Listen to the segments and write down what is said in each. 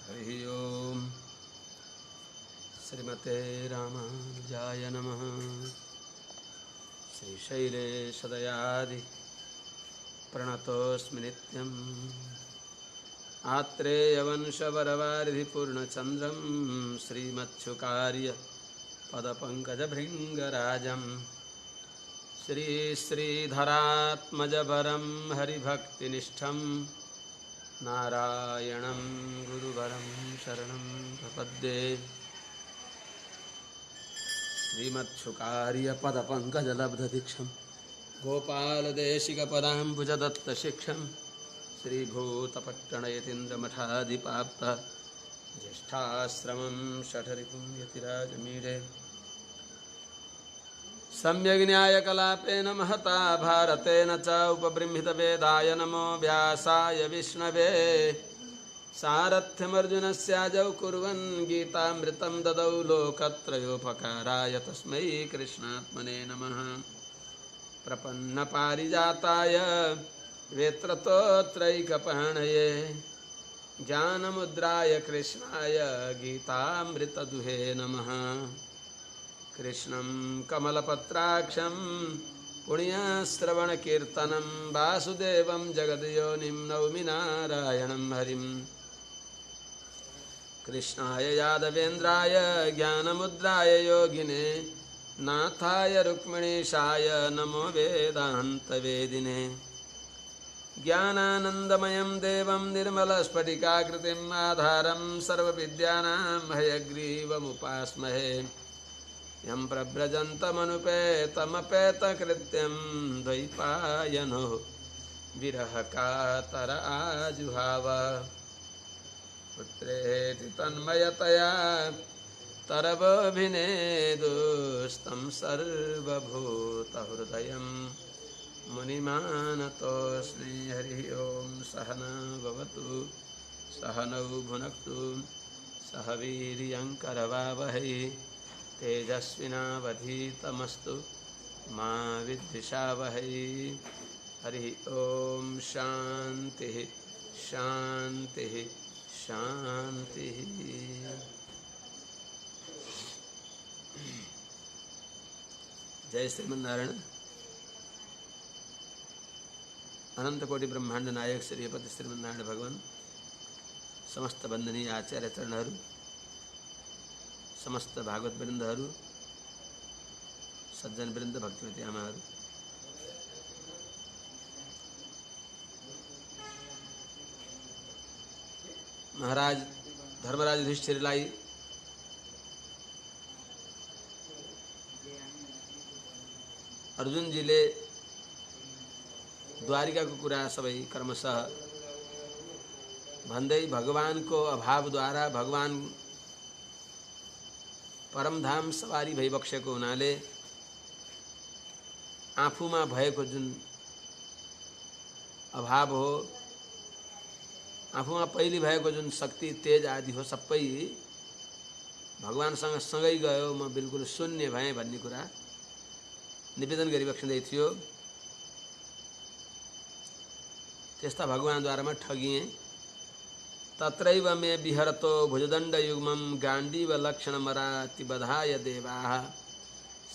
हरि ओम श्रीमते रामानुजाय नमः। श्रीशैलेशदयादि प्रणतोऽस्मि नित्यम्। आत्रेयवंशवरवारिधिपूर्णचन्द्रं श्रीमच्छुकार्य पदपङ्कजभृङ्गराजं श्रीश्रीधरात्मजवरं हरिभक्तिनिष्ठं नारायणं गुरुवरं शरणं प्रपद्ये। श्रीमच्छुकार्य पदपङ्कजलब्धदीक्षं गोपालदेशिकपदाम्बुजदत्तशिक्षं श्रीभूतपट्टणयतीन्द्रमठाधिपाप्त ज्येष्ठाश्रमं शठरिपुं यतिराजमीडे सम्यग्न्यायकलापेन महता भारतेन च उपबृंहितवेदाय नमो व्यासाय विष्णवे। सारथ्यमर्जुनस्याजौ कुर्वन् गीतामृतं ददौ लोकत्रयोपकाराय तस्मै कृष्णात्मने नमः। प्रपन्नपारिजाताय वेत्रतोत्रैकपाणये ज्ञानमुद्राय कृष्णाय गीतामृतदुहे नमः। कृष्णं कमलपत्राक्षं पुण्यश्रवणकीर्तनं वासुदेवं जगद्योनिं नौमि नारायणं हरिं। कृष्णाय यादवेन्द्राय ज्ञानमुद्राय योगिने नाथाय रुक्मिणीशाय नमो वेदान्तवेदिने। ज्ञानानन्दमयं देवं निर्मलस्फटिकाकृतिम् आधारं सर्वविद्यानां हयग्रीवमुपास्महे। यं प्रव्रजन्तमनुपेतमपेतकृत्यं द्वैपायनो विरहकातर आजुहाव। पुत्रेति तन्मयतया तरवोऽभिनेदुस्तं सर्वभूतहृदयं मुनिमानतोऽस्मि। हरिः ओं सहना भवतु सहनौ भुनक्तु सह वीर्यङ्करवावहै तेजस्विनावधीतमस्तु मा विद्विषावहै। हरिः ओं शान्तिः शान्तिः शान्तिः। जय श्रीमन्नारायण। अनंत कोटि ब्रह्मांड नायक श्रीपति श्रीमन्नारायण भगवान, समस्त वंदनीय आचार्य चरणहरू, समस्त भागवत वृन्दहरू, सज्जन वृन्द, भक्तिमती आमाहरू, महाराज धर्मराज युधिष्ठिरलाई अर्जुनजीले द्वारिकाको कुरा सबै क्रमशः भन्दै भगवानको अभावद्वारा भगवान परमधाम सवारी भइबक्सेको हुनाले आफूमा भएको जुन अभाव हो, आफूमा पहिले भएको जुन शक्ति तेज आदि हो, सबै भगवानसँग सँगै गयो, म बिल्कुल शून्य भएँ भन्ने कुरा निवेदन गरिबक्सिँदै थियो। त्यस्ता भगवानद्वारा म ठगिएँ। तत्रैव मे विहरतो भुजदण्डयुग्मं गाण्डीवलक्षणमरातिबधाय देवाः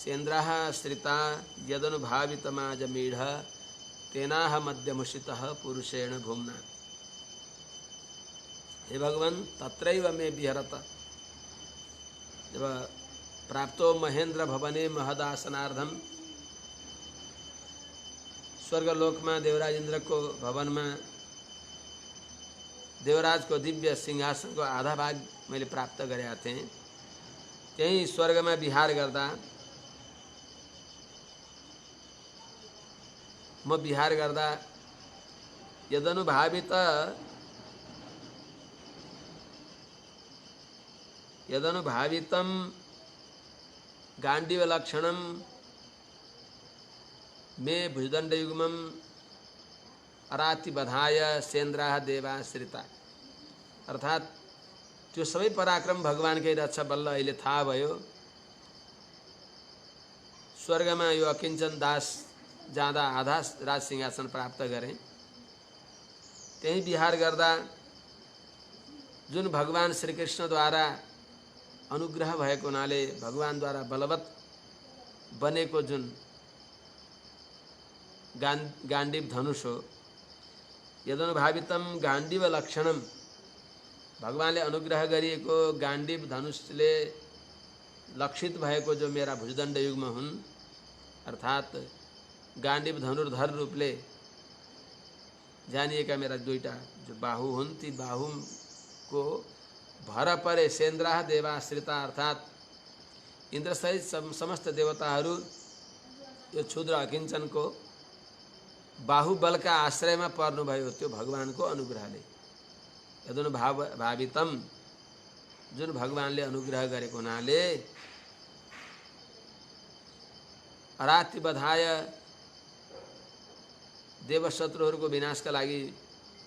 सेन्द्राः श्रिता यदनुभावितमाजमीढ तेनाह मध्यमुषितः पुरुषेण भूम्ना। हे भगवान, तत्रैव मे विहरत, जब प्राप्तो महेन्द्र भवने महदासनार्धम, स्वर्गलोकमा देवराज इन्द्रको भवनमा देवराजको दिव्य सिंहासनको आधा भाग मैले प्राप्त गरेका थिएँ। त्यही स्वर्गमा विहार गर्दा म विहार गर्दा यदनुभावितं गाण्डीवलक्षणं मे भुजदण्डयुग्मं अरातिबधाय सेन्द्राः देवाश्रिता। अर्थात् त्यो सबै पराक्रम भगवानकै रहेछ। बल्ल अहिले थाहा भयो। स्वर्गमा यो अकिञ्चन दास जाँदा आधा राज सिंहासन प्राप्त गरेँ। त्यही विहार गर्दा जुन भगवान श्री कृष्णद्वारा अनुग्रह भएको हुनाले भगवानद्वारा बलवत् बनेको जुन गाण्डीव धनुष हो, यदनुभावितम गाण्डीव लक्षणम, भगवानले अनुग्रह गरिएको गाण्डीव धनुषले लक्षित भएको जो मेरा भुजदण्ड युग्म हुन्, अर्थात् गाण्डीव धनुर्धर रूपले जानिएका मेरा दुईटा जो बाहु हुन्, ती बाहुको भर परे सेन्द्राह देवाश्रिता, अर्थात् इन्द्रसहित समस्त देवताहरू यो क्षुद्र अकिञ्चनको बाहुबलका आश्रयमा पर्नुभयो, त्यो भगवानको अनुग्रहले। यदनुभावितम, जुन भगवानले अनुग्रह गरेको हुनाले अराति बधाय देवशत्रुहरूको विनाशका लागि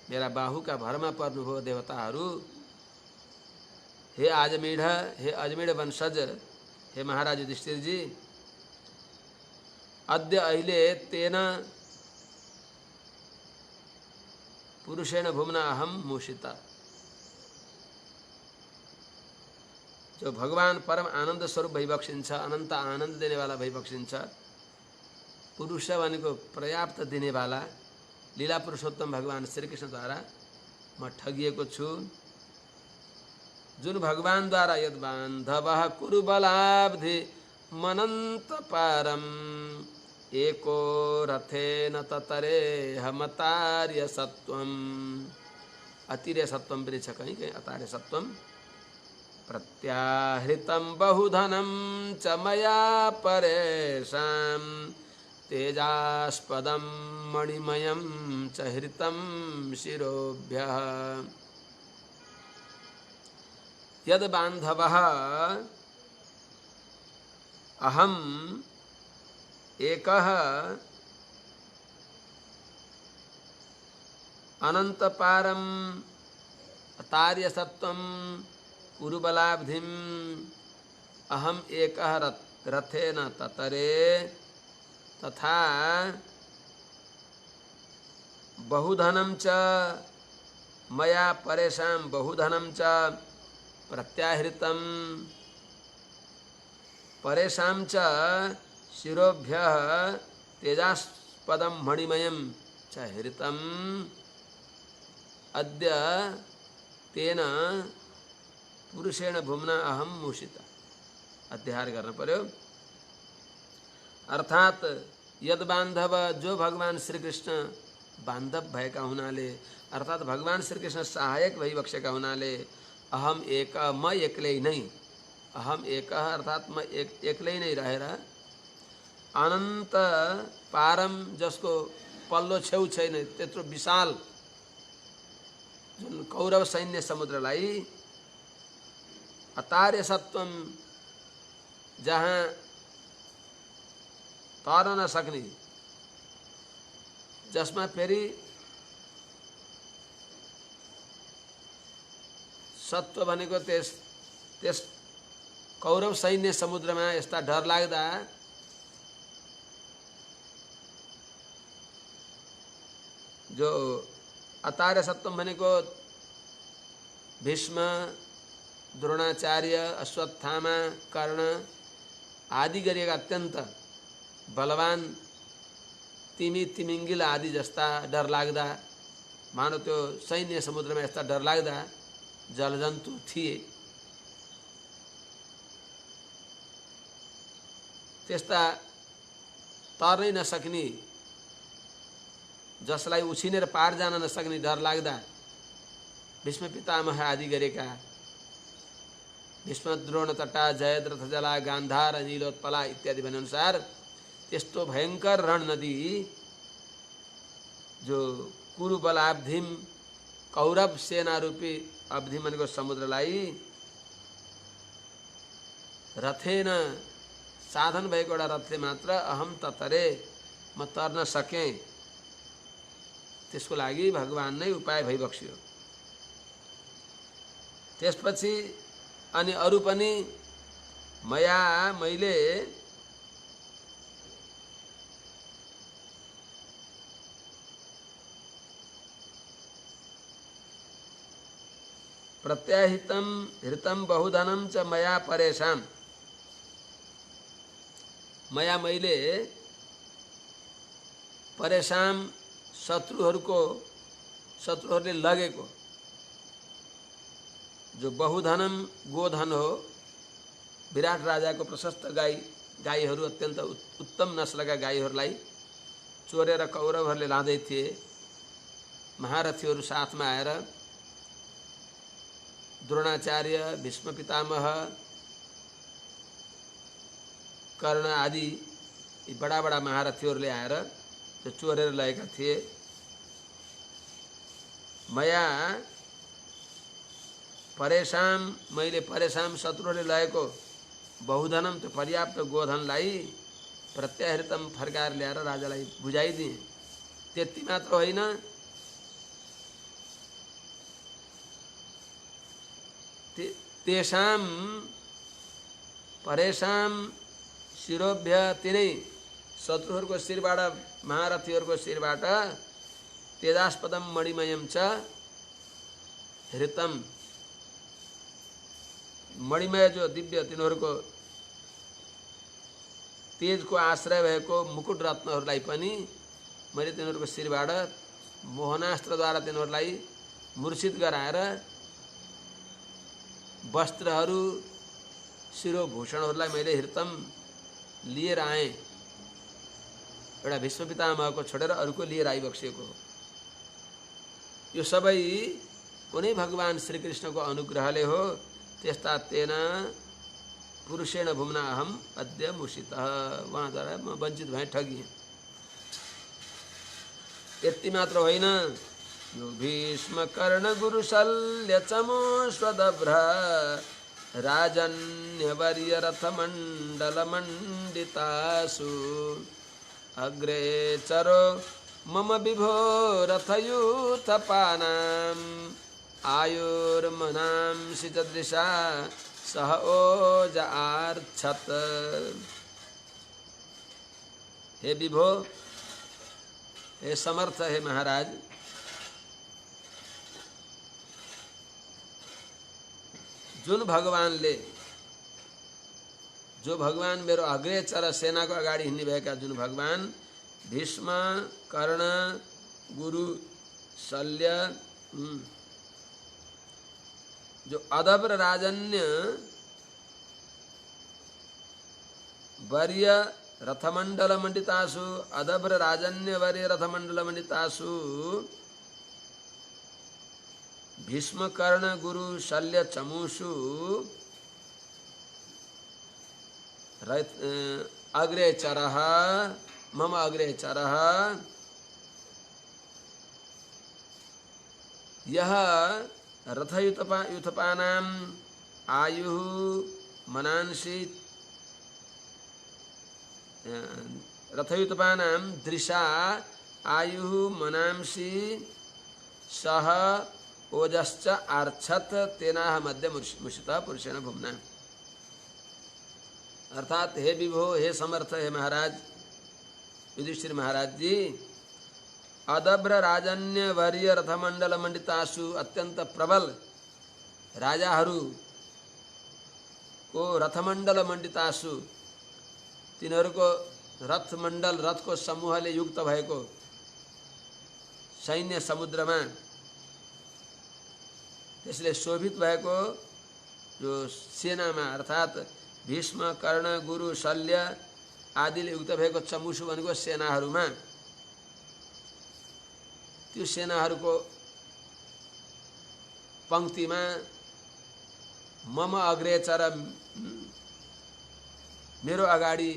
मेरा बाहुका भरमा पर्नुभयो देवताहरू। हे आजमीढ, हे अजमीढ वंशज, हे महाराज युधिष्ठिरजी, अद्य अहिले तेन पुरुषेण भुम्ना अहम मूषिता। जो भगवान परम आनंद स्वरूप भइबक्सिन्छ, अनन्त आनन्द देनेवाला भइबक्सिन्छ, पुरुष भनेको पर्याप्त दिनेवाला लीला पुरुषोत्तम भगवान श्रीकृष्णद्वारा म ठगिएको छु। जुन भगवानद्वारा यद बान्धवः कुरुबलाब्धि मनन्त पारम एको रथेन ततरे हमतार्य सत्वम। अतिर्य सत्वम पनि छ कहीं कहीं, अतार्य सत्वम। प्रत्याहृतं बहुधनं च मया परेषां तेजास्पदं मणिमयं च हृतं शिरोभ्यः। यद बान्धवः अहम् एकः अनन्तपारम् अतार्यसत्त्वं कुरुबलाब्धिम् अहम् एकः रथेन ततरे तथा बहुधनं च मया परेषां बहुधनं च प्रत्याहृतं परेषां च शिरोभ्यः तेजास्पदं मणिमयं च हृतं। अद्य तेन पुरुषेण भुम्ना अहम मूषिता। अध्याहार गर्न पर्यो। अर्थात यद बान्धव, जो भगवान श्री कृष्ण बान्धव भएका हुनाले, अर्थात भगवान श्री कृष्ण सहायक भइबक्सेका हुनाले अहम एक, म एक्लै नै, अहम एक अर्थात म एक्लै नै रहेर अनन्त पारम, जसको पल्लो छेउ छैन, त्यत्रो विशाल जुन कौरव सैन्य समुद्रलाई अतार्य सत्वम, जहाँ तर्न नसक्ने, जसमा फेरि सत्व भनेको त्यस कौरव सैन्य समुद्रमा यस्ता डरलाग्दा जो अतार्य सत्वम भनेको भीष्म, द्रोणाचार्य, अश्वत्थामा, कर्ण आदि गरिएका अत्यन्त बलवान तिमी तिमिङ्गिल आदि जस्ता डरलाग्दा, मानव त्यो सैन्य समुद्रमा यस्ता डरलाग्दा जलजन्तु थिए, त्यस्ता तर्नै नसक्ने, जसलाई उछिनेर पार जान नसक्ने डरलाग्दा भीष्म पितामह आदि गरेका भीष्म, द्रोण, तटा, जयद्रथ, जला, गान्धार, नीलोत्पला इत्यादि भनेअनुसार त्यस्तो भयङ्कर रण नदी जो कुरुबलाब्धिम, कौरव सेना रूपी अब्धि भनेको समुद्रलाई रथेन, साधन भएको एउटा रथले मात्र अहम ततरे, म तर्न सकेँ, त्यसको लागि भगवान नै उपाय भइबक्स्यो। त्यसपछि अनि अरू पनि मैले प्रत्याहितम हृतम बहुधनम च मया परेशान, मया मैले परेशान शत्रुहरूले लगेको जो बहुधनम गोधन हो, विराट राजाको प्रशस्त गाईहरू, अत्यन्त उत्तम नस्लका गाईहरूलाई चोरेर कौरवहरूले लाँदै थिए। महारथीहरू साथमा आएर द्रोणाचार्य, भीष्म पितामह, कर्ण आदि यी बडा बडा महारथीहरूले आएर त्यो चोरेर लगेका थिए। मया परेशान, मैले परेशान शत्रुहरूले लगेको बहुधनम त्यो पर्याप्त गोधनलाई प्रत्याहृतम फर्काएर ल्याएर राजालाई बुझाइदिए। त्यति मात्र होइन, तेषाम परेशान शिरोभ्य, तिनै शत्रुहरूको शिरबाट, महारथीहरूको शिरबाट तेजास्पदम मणिमयम च हृतम, मणिमय जो दिव्य तिनीहरूको तेजको आश्रय भएको मुकुट रत्नहरूलाई पनि मैले तिनीहरूको शिरबाट मोहनास्त्रद्वारा तिनीहरूलाई मूर्छित गराएर वस्त्रहरू, शिरोभूषणहरूलाई मैले हृतम लिएर आएँ। एउटा भीष्म पितामहको छोडेर अरूको लिएर आइबक्सेको हो। यो सबै कुनै भगवान श्रीकृष्णको अनुग्रहले हो। त्यस्ता तेन पुरुषेण भुम्ना अहम अद्य मुषितः, उहाँद्वारा म वञ्चित भएँ, ठगिएँ। यति मात्र होइन, यो भीष्म कर्ण गुरु शल्य चमो स्वदभ्र राजन्यवर्य रथमण्डल मण्डितासु अग्रे चरो मम विभो रथयूथपानाम् आयुर्मनांसि च दृशा सह ओज आर्छत। हे विभो, हे समर्थ, हे महाराज, जुन भगवानले, जो भगवान मेरो अग्रेचर सेनाको अगाडि हिँड्ने भएका जुन भगवान भीष्म, कर्ण, गुरु, शल्य, जो अदब्र राजन्य वर्य रथमंडल मंडितासु, अदब्र राजन्य वर्य रथमंडल मंडितासु भीष्म, कर्ण, गुरु, शल्य, चमूषु अग्रे चरः, मम अग्रे चरः, यह रथयुथपानाम् आयुः मनांसि, रथयुथपानां दृशा आयुः मनांसि सह ओजश्च आर्छत तेनाह मध्य मुषितः पुरुषेण भुम्ना। अर्थात हे विभो, हे समर्थ, हे महाराज युधिष्ठिर महाराज जी, अदब्र राजन्य वर्य रथमण्डल मण्डितासु, अत्यन्त प्रबल राजाहरूको रथमण्डल मण्डितासु, तिनीहरूको रथमण्डल, रथको समूहले युक्त भएको सैन्य समुद्रमा, त्यसले शोभित भएको जो सेनामा, अर्थात भीष्म, कर्ण, गुरु, शल्य आदिले युक्त भएको चमूषु भनेको सेनाहरूमा, त्यो सेनाहरूको पंक्तिमा मम अग्रेचर, मेरो अगाडि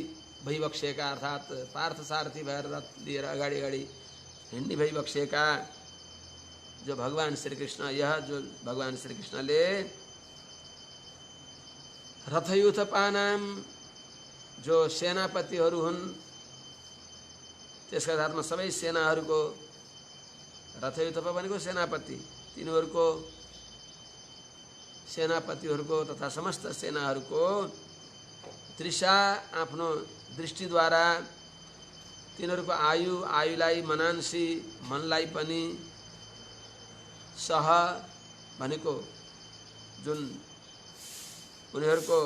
भइबक्सेका, अर्थात पार्थसारथी भएर रथ लिएर अगाडि अगाडि हिँड्ने भइबक्सेका जो भगवान श्री कृष्ण, यह जो भगवान श्री कृष्णले रथयूथपानाम जो सेनापतिहरू हुन्, त्यसका साथमा सबै सेनाहरूको, रथयूथपा भनेको सेनापति, तिनीहरूको सेनापतिहरूको तथा समस्त सेनाहरूको दृशा, आफ्नो दृष्टिद्वारा तिनीहरूको आयुलाई मनांसी, मनलाई पनि, सह भनेको जुन उनीहरूको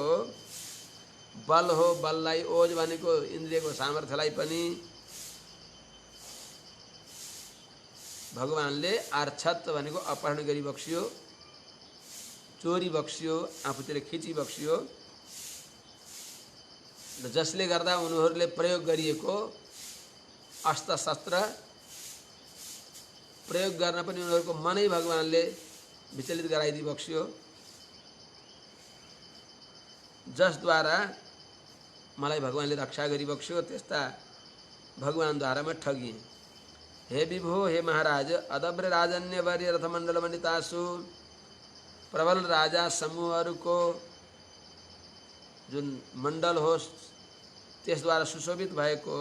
बल हो, बललाई ओज भनेको इन्द्रियको सामर्थ्यलाई पनि भगवानले आर्छत भनेको अपहरण गरी बक्सियो, चोरी बक्सियो, आफूतिर खिची बक्सियो। जसले गर्दा उनीहरूले प्रयोग गरिएको अस्त्र शस्त्र प्रयोग गर्न पनि उनीहरूको मनै भगवानले विचलित गराइदिई बक्सियो, जसद्वारा मलाई भगवानले रक्षा गरी बक्सियो। त्यस्ता भगवानद्वारा म ठगिएँ। हे विभो, हे महाराज, अदब्र राजन्य वर्य रथमण्डल मण्डितासु प्रबल राजा समूहहरूको जुन मण्डल हो त्यसद्वारा सुशोभित भएको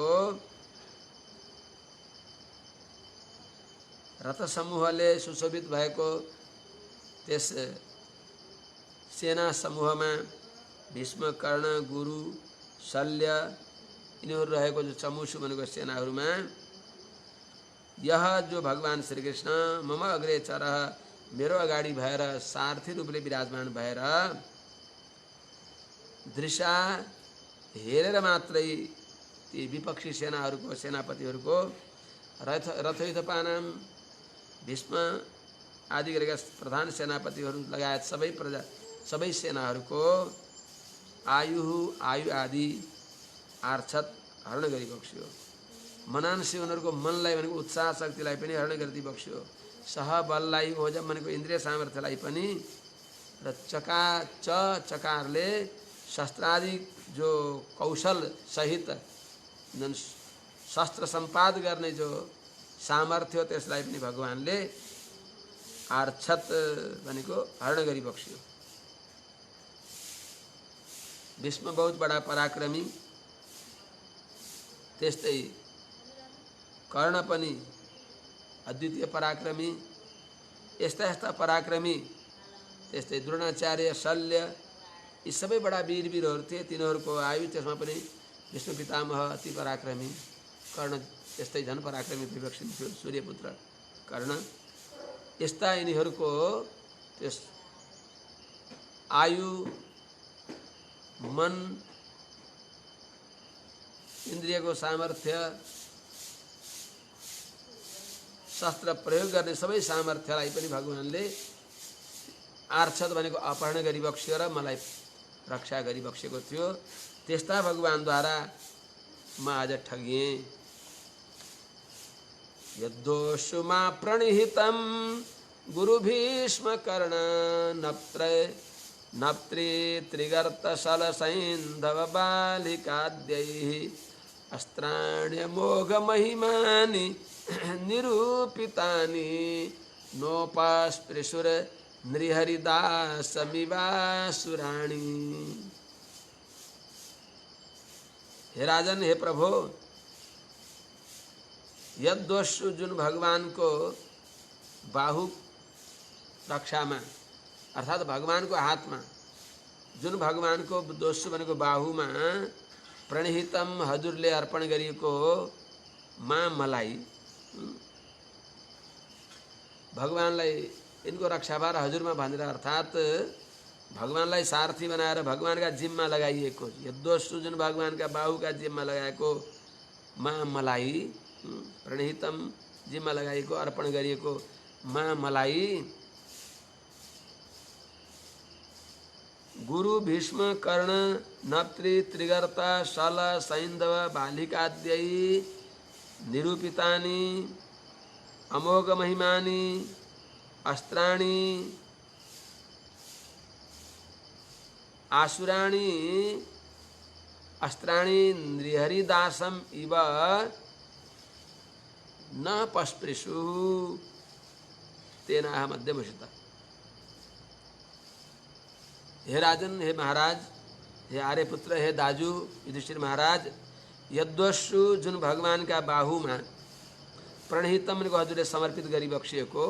रथ समूहले सुशोभित भएको त्यस सेना समूहमा भीष्म, कर्ण, गुरु, शल्य यिनीहरू रहेको जो चमुसु भनेको सेनाहरूमा यह जो भगवान श्री कृष्ण मम अग्रे चरह मेरो अगाडि भएर सारथी रूपले विराजमान भएर दृशा हेरेर मात्रै ती विपक्षी सेनाहरूको सेनापतिहरूको रथयुद्धपानाम भीष्म आदि गरेका प्रधान सेनापतिहरू लगायत सबै सेनाहरूको आयु आदि आर्छत हरण गरी बक्सियो। मनांसी उनीहरूको मनलाई भनेको उत्साह शक्तिलाई पनि हरण गरिदिई बक्सियो। सह बललाई ओजम भनेको इन्द्रिय सामर्थ्यलाई पनि र चकारले शस्त्रादि जो कौशल सहित जुन शस्त्र सम्पाद गर्ने जो सामर्थ्य हो त्यसलाई पनि भगवानले आर्छत भनेको हरण गरी बक्सियो। भीष्म बहुत बडा पराक्रमी, त्यस्तै कर्ण पनि अद्वितीय पराक्रमी। यस्ता पराक्रमी त्यस्तै द्रोणाचार्य, शल्य यी सबै बडा वीरहरू थिए। तिनीहरूको आयु त्यसमा पनि विष्णु पितामह अति पराक्रमी, कर्ण त्यस्तै झन् पराक्रमी विवेकशील थियो, सूर्यपुत्र कर्ण। यस्ता यिनीहरूको त्यस आयु, मन, इन्द्रियको सामर्थ्य, शस्त्र प्रयोग गर्ने सबै सामर्थ्यलाई पनि भगवानले आर्छत भनेको अपहरण गरी बक्सियो र मलाई रक्षा गरी बक्सेको थियो। त्यस्ता भगवानद्वारा म आज ठगिएँ। यद्दोषु मा प्रणिहितं गुरु भीष्म कर्ण नप्त्रे त्रिगर्त सल सैन्धव बालिकाद्यैः अस्त्राण्यमोघ महिमानि निरूपितानि नोपस्पृशुर नृहरिदासमिवासुराणि। हे राजन, हे प्रभु, यद्दोषु जुन भगवान को बाहु रक्षामा अर्थात भगवान को हातमा जुन भगवान को दोषु भनेको बाहुमा प्रणिहितम हजुरले अर्पण गरिएको मा मलाई भगवानलाई इनको रक्षाभार हजुरमा भनेर अर्थात भगवानलाई सारथी बनाएर भगवानका जिम्मा लगाइएको यद्दोषु जुन भगवानका बाहुका जिम्मा लगाएको मा मलाई प्रणिहितम जिम्मा लगाइएको अर्पण गरिएको मा मलाई गुरु भीष्म कर्ण नप्त्री त्रिगर्ता सल सैन्धव बालिकाद्यै निरूपितानि अमोघ महिमानि अस्त्राणि आसुराणि अस्त्राणि नृहरिदासम इव न पस्पृशु तेना मध्यमशिता। हे राजन, हे महाराज, हे आर्यपुत्र, हे दाजु युधिष्ठिर महाराज, यद्दोषु जुन भगवान का बाहुमा प्रणहितम भनेको हजुरले समर्पित गरी बक्सिएको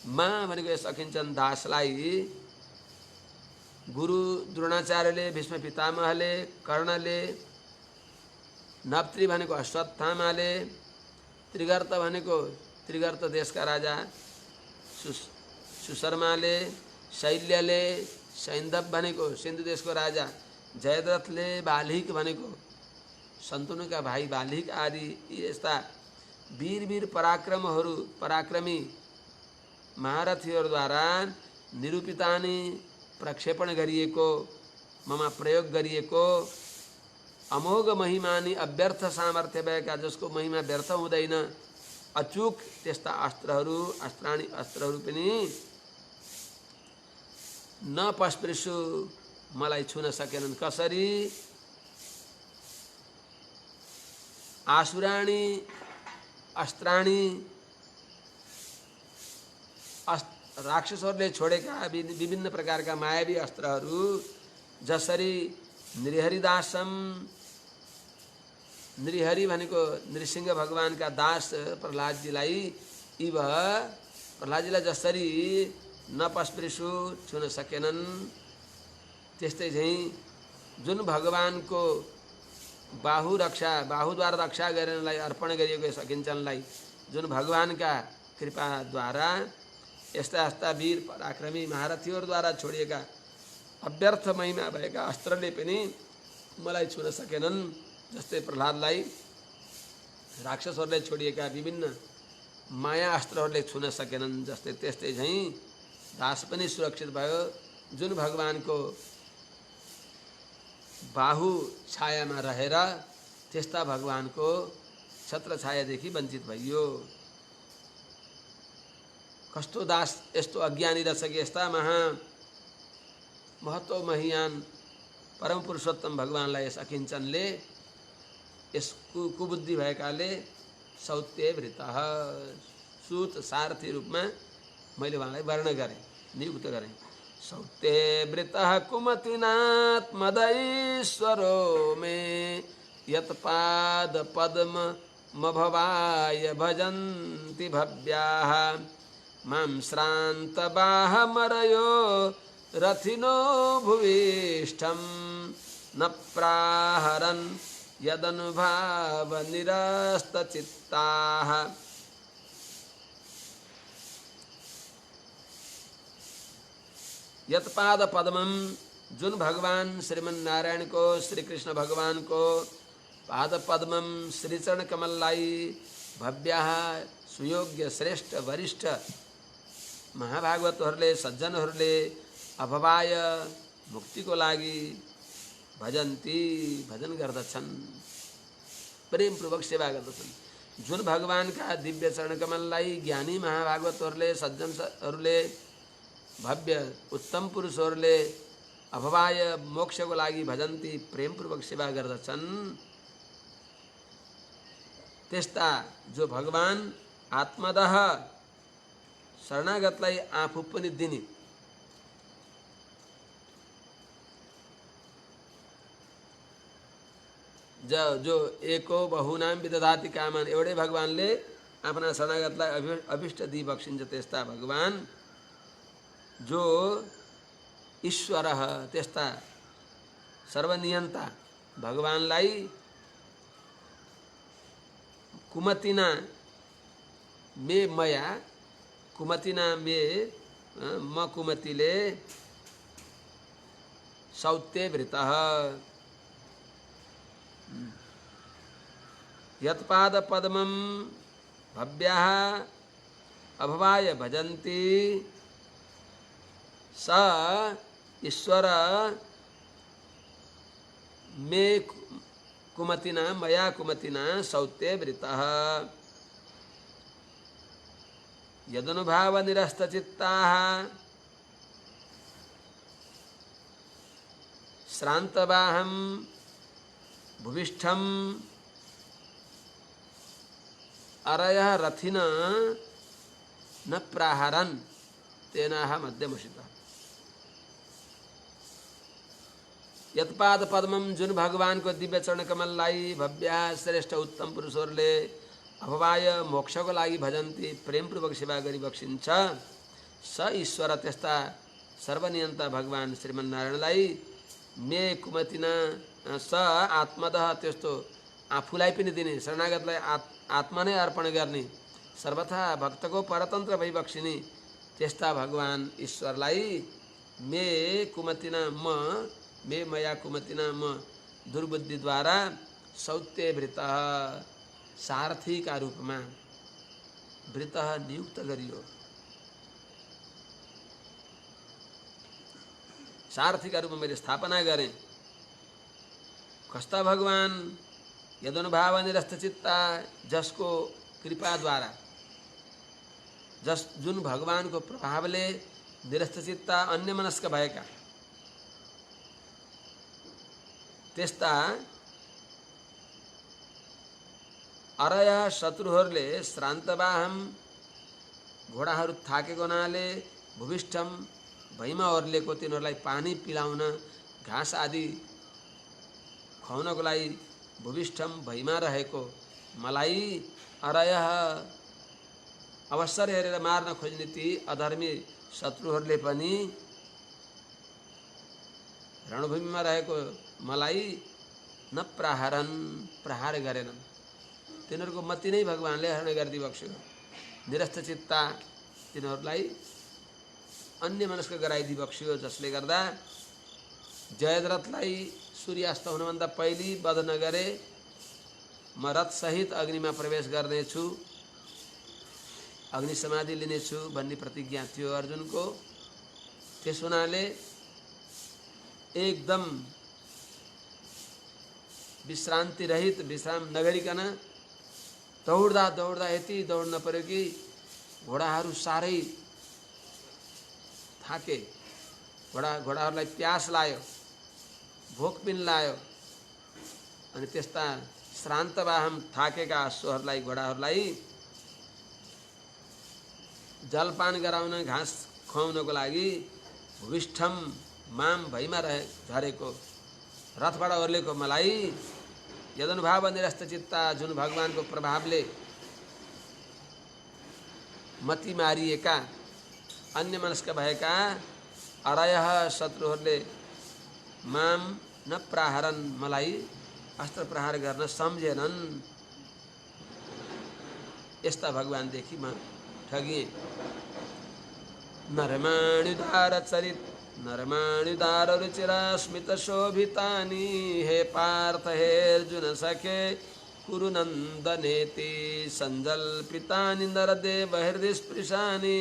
मा भनेको यस अकिञ्चन दासलाई गुरु द्रोणाचार्यले, भीष्म पितामहले, कर्णले, नप्त्री भनेको अश्वत्थामाले, त्रिगर्त भनेको त्रिगर्त देशका राजा सुशर्माले, शैल्यले सैन्दव भनेको सिन्धु देशको राजा, जयद्रथले बाल्हिक भनेको सन्तनुका भाइ बाल्हिक आदि यस्ता वीर वीर पराक्रमी महारथीहरूद्वारा निरूपितानि प्रक्षेपण गरिएको ममा प्रयोग गरिएको अमोघ महिमानी अव्यर्थ सामर्थ्य भएका, जसको महिमा व्यर्थ हुँदैन, अचूक त्यस्ता अस्त्रहरू पनि न पस्पृशु मलाई छुन सकेनन्। कसरी? आसुराणी अस्त्राणी, राक्षसहरूले छोडेका विभिन्न प्रकारका मायावी अस्त्रहरू, जसरी नृहरिदासम, नृहरि भनेको नृसिंह भगवानका दास प्रहलादजीलाई, इव प्रहलादजीलाई जसरी नपस्पृशु छुन सकेनन्, त्यस्तै चाहिँ जुन भगवानको बाहुद्वारा रक्षा गर्नलाई अर्पण गरिएको सकिन्छनलाई, जुन भगवानका कृपाद्वारा यस्ता यस्ता वीर पराक्रमी महारथीहरूद्वारा छोडिएका अव्यर्थ महिमा भएका अस्त्रले पनि मलाई छुन सकेनन्। जस्तै प्रहलादलाई राक्षसहरूले छोडिएका विभिन्न माया अस्त्रहरूले छुन सकेनन्, जस्तै त्यस्तै चाहिँ दास पनि सुरक्षित भयो, जुन भगवानको बाहु छायामा रहेर त्यस्ता भगवानको छत्र छायादेखि वञ्चित भइयो। कस्तो दास यस्तो अज्ञानी रहेछ कि यस्ता महत्व महियान परम पुरुषोत्तम भगवानलाई यस अकिञ्चनले, यस कुबुद्धि भएकाले सौत्य वृतः, सूत सारथी रूपमा मैले उहाँलाई वर्ण गरेँ, नियुक्त गरेँ। सौत्ये वृतः कुमतिनाथ मदैश्वरो मे, यत्पाद पद्म मभवाय भजन्ति भव्याः, मां श्रान्त बाहमरयो रथिनो भुविष्ठं, न प्राहरन् यदनुभाव निरस्तचित्ताः। यत्पाद पद्मम, जुन भगवान श्रीमन नारायण को, श्री कृष्ण भगवान को पाद पद्मम श्रीचरण कमललाई भव्या सुयोग्य श्रेष्ठ वरिष्ठ महाभागवतहरूले सज्जनहरूले अभवाय मुक्तिको लागि भजन गर्दछन्, प्रेमपूर्वक सेवा गर्दछन्। जुन भगवानका दिव्य चरण कमललाई ज्ञानी महाभागवतहरूले सज्जनहरूले भव्य उत्तम पुरुषहरूले अभवाय मोक्षको लागि भजन्ती प्रेमपूर्वक सेवा गर्दछन्, त्यस्ता जो भगवान आत्मदह शरणागतलाई आफू पनि दिने, जो एको बहुनाम विदधाति कामन, एउटै भगवानले आफ्ना शरणागतलाई अभिष्ट दिई बक्सिन्छ, त्यस्ता भगवान जो ईश्वर, त्यस्ता सर्वनियन्ता भगवानलाई कुमतिना मे मया, कुमतिना मे म कुमतिले सौत्ये वृतः, यत्पाद पद्मं भव्याः अभवाय भजन्ति, स ईश्वर मे कुमतिना मया कुमतिना सौत्ये वृतः, यदनुभाव निरस्तचित्ताः, श्रान्तबाहं भुविष्ठं अरयः रथिन न प्राहरन् तेनाह मध्यमुषितः। यत्पाद पद्मम, जुन भगवान को दिव्य चरण कमललाई भव्या श्रेष्ठ उत्तम पुरुषहरूले अभवाय मोक्षको लागि भजन्ती प्रेमपूर्वक सेवा गरी बक्सिन्छ, स ईश्वर, त्यस्ता सर्वनियन्ता भगवान श्रीमन्नारायणलाई मे कुमतिना, स आत्मदह, त्यस्तो आफूलाई पनि दिने, शरणागतलाई आत्मा नै अर्पण गर्ने, सर्वथा भक्तको परतन्त्र भई बक्सिने त्यस्ता भगवान ईश्वरलाई मे कुमतिना म मे मया कुमतिना म दुर्बुद्धि द्वारा सौत्य भृत सारथी का रूप में भृत नियुक्त गरियो। सारथी का रूप में मेरी स्थापना करें। कस्ता भगवान यदनुभाव निरस्त चित्ता, जसको कृपा द्वारा जस जुन भगवान को प्रभावले निरस्त चित्ता अन्य मनस्क भएका त्यस्ता अरय शत्रुहरूले श्रान्तवाहम घोडाहरू थाकेको हुनाले भूविष्ठम भैमा ओर्लेको तिनीहरूलाई पानी पिलाउन घाँस आदि खुवाउनको लागि भूविष्ठम भैमा रहेको मलाई अरय अवसर हेरेर मार्न खोज्ने ती अधर्मी शत्रुहरूले पनि रणभूमिमा रहेको मलाई न प्रहार गरेनन्। तिनीहरूको मति नै भगवानले हरण गरिदिई बक्स्यो। निरस्त चित्ता तिनीहरूलाई अन्य मनस्क गराइदिई बक्स्यो, जसले गर्दा जयद्रथलाई सूर्यास्त हुनुभन्दा पहिले वध नगरे म रथसहित अग्निमा प्रवेश गर्नेछु, अग्नि समाधि लिनेछु भन्ने प्रतिज्ञा थियो अर्जुनको। त्यस हुनाले एकदम विश्रान्ति रहित, विश्राम नगरिकन दौड्दा दौड्दा यति दौड्न पर्यो कि घोडाहरू साह्रै थाके। घोडाहरूलाई प्यास लायो, भोक पिन लायो। अनि त्यस्ता श्रान्तवाहम थाकेका अश्वहरूलाई, घोडाहरूलाई जलपान गराउन, घाँस खुवाउनको लागि भूविष्ठम माम भैमा झरेको रथबाट ओर्लेको मलाई यदनुभाव निरस्त चित्ता, जुन भगवानको प्रभावले मति मारिएका अन्य मनस्क भएका अरय शत्रुहरूले माम न प्रहारन, मलाई अस्त्र प्रहार गर्न सम्झेनन्। यस्ता भगवानदेखि म ठगिए। नरमाणुदार चरित नरमाणुदार रुचिर स्मित शोभितानि, हे पार्थ हे अर्जुन सखे कुरु नन्दनेति, संजल्पितानि नरदेव हृदय स्पृशानि,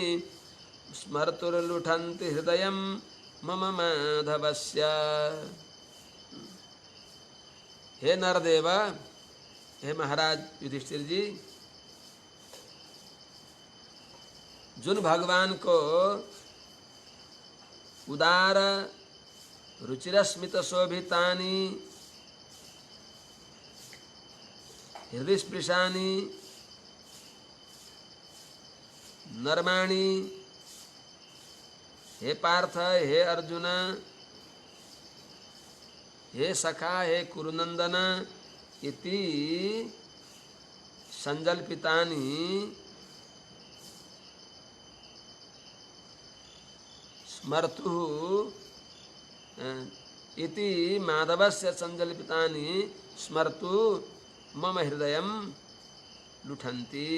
स्मर्तुर्लुठन्ति हृदयं मम माधवस्य। हे नरदेव, हे महाराज युधिष्ठिर जी, जुन भगवान को उदार रुचिरस्मित शोभितानि हृदय स्पृशानि नरमाणि, हे पार्थ हे अर्जुन हे सखा हे कुरुनंदन इति संजल्पितानि स्मर्तु इति माधवस्य संजल्पितानि स्मर्तु मम हृदयं लुठन्ति।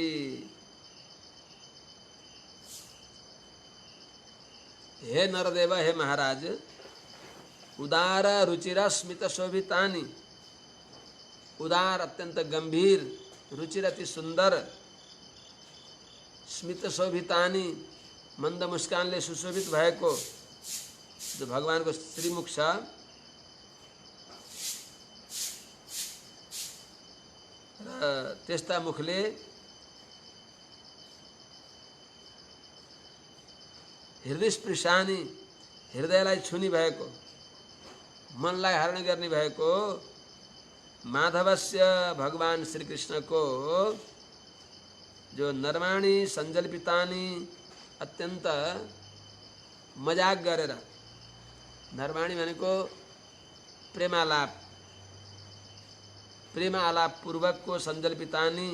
हे नरदेव, हे महाराज, उदार रुचिर स्मित शोभितानि, उदार अत्यंत गंभीर, रुचिर अति सुंदर, स्मित शोभितानि मंद मुस्कानले सुशोभित भएको जो भगवानको श्रीमुख छ, र त्यस्ता मुखले हृदय स्पृशानि, हृदयलाई छुनी भएको, मनलाई हरण गर्ने भएको माधवस्य भगवान श्री कृष्ण को जो नरमाणी संजल्पितानि अत्यंत मजाक गरेर, नरवाणी भनेको प्रेमालाप, प्रेम आलाप पूर्वक को संजल्पितानि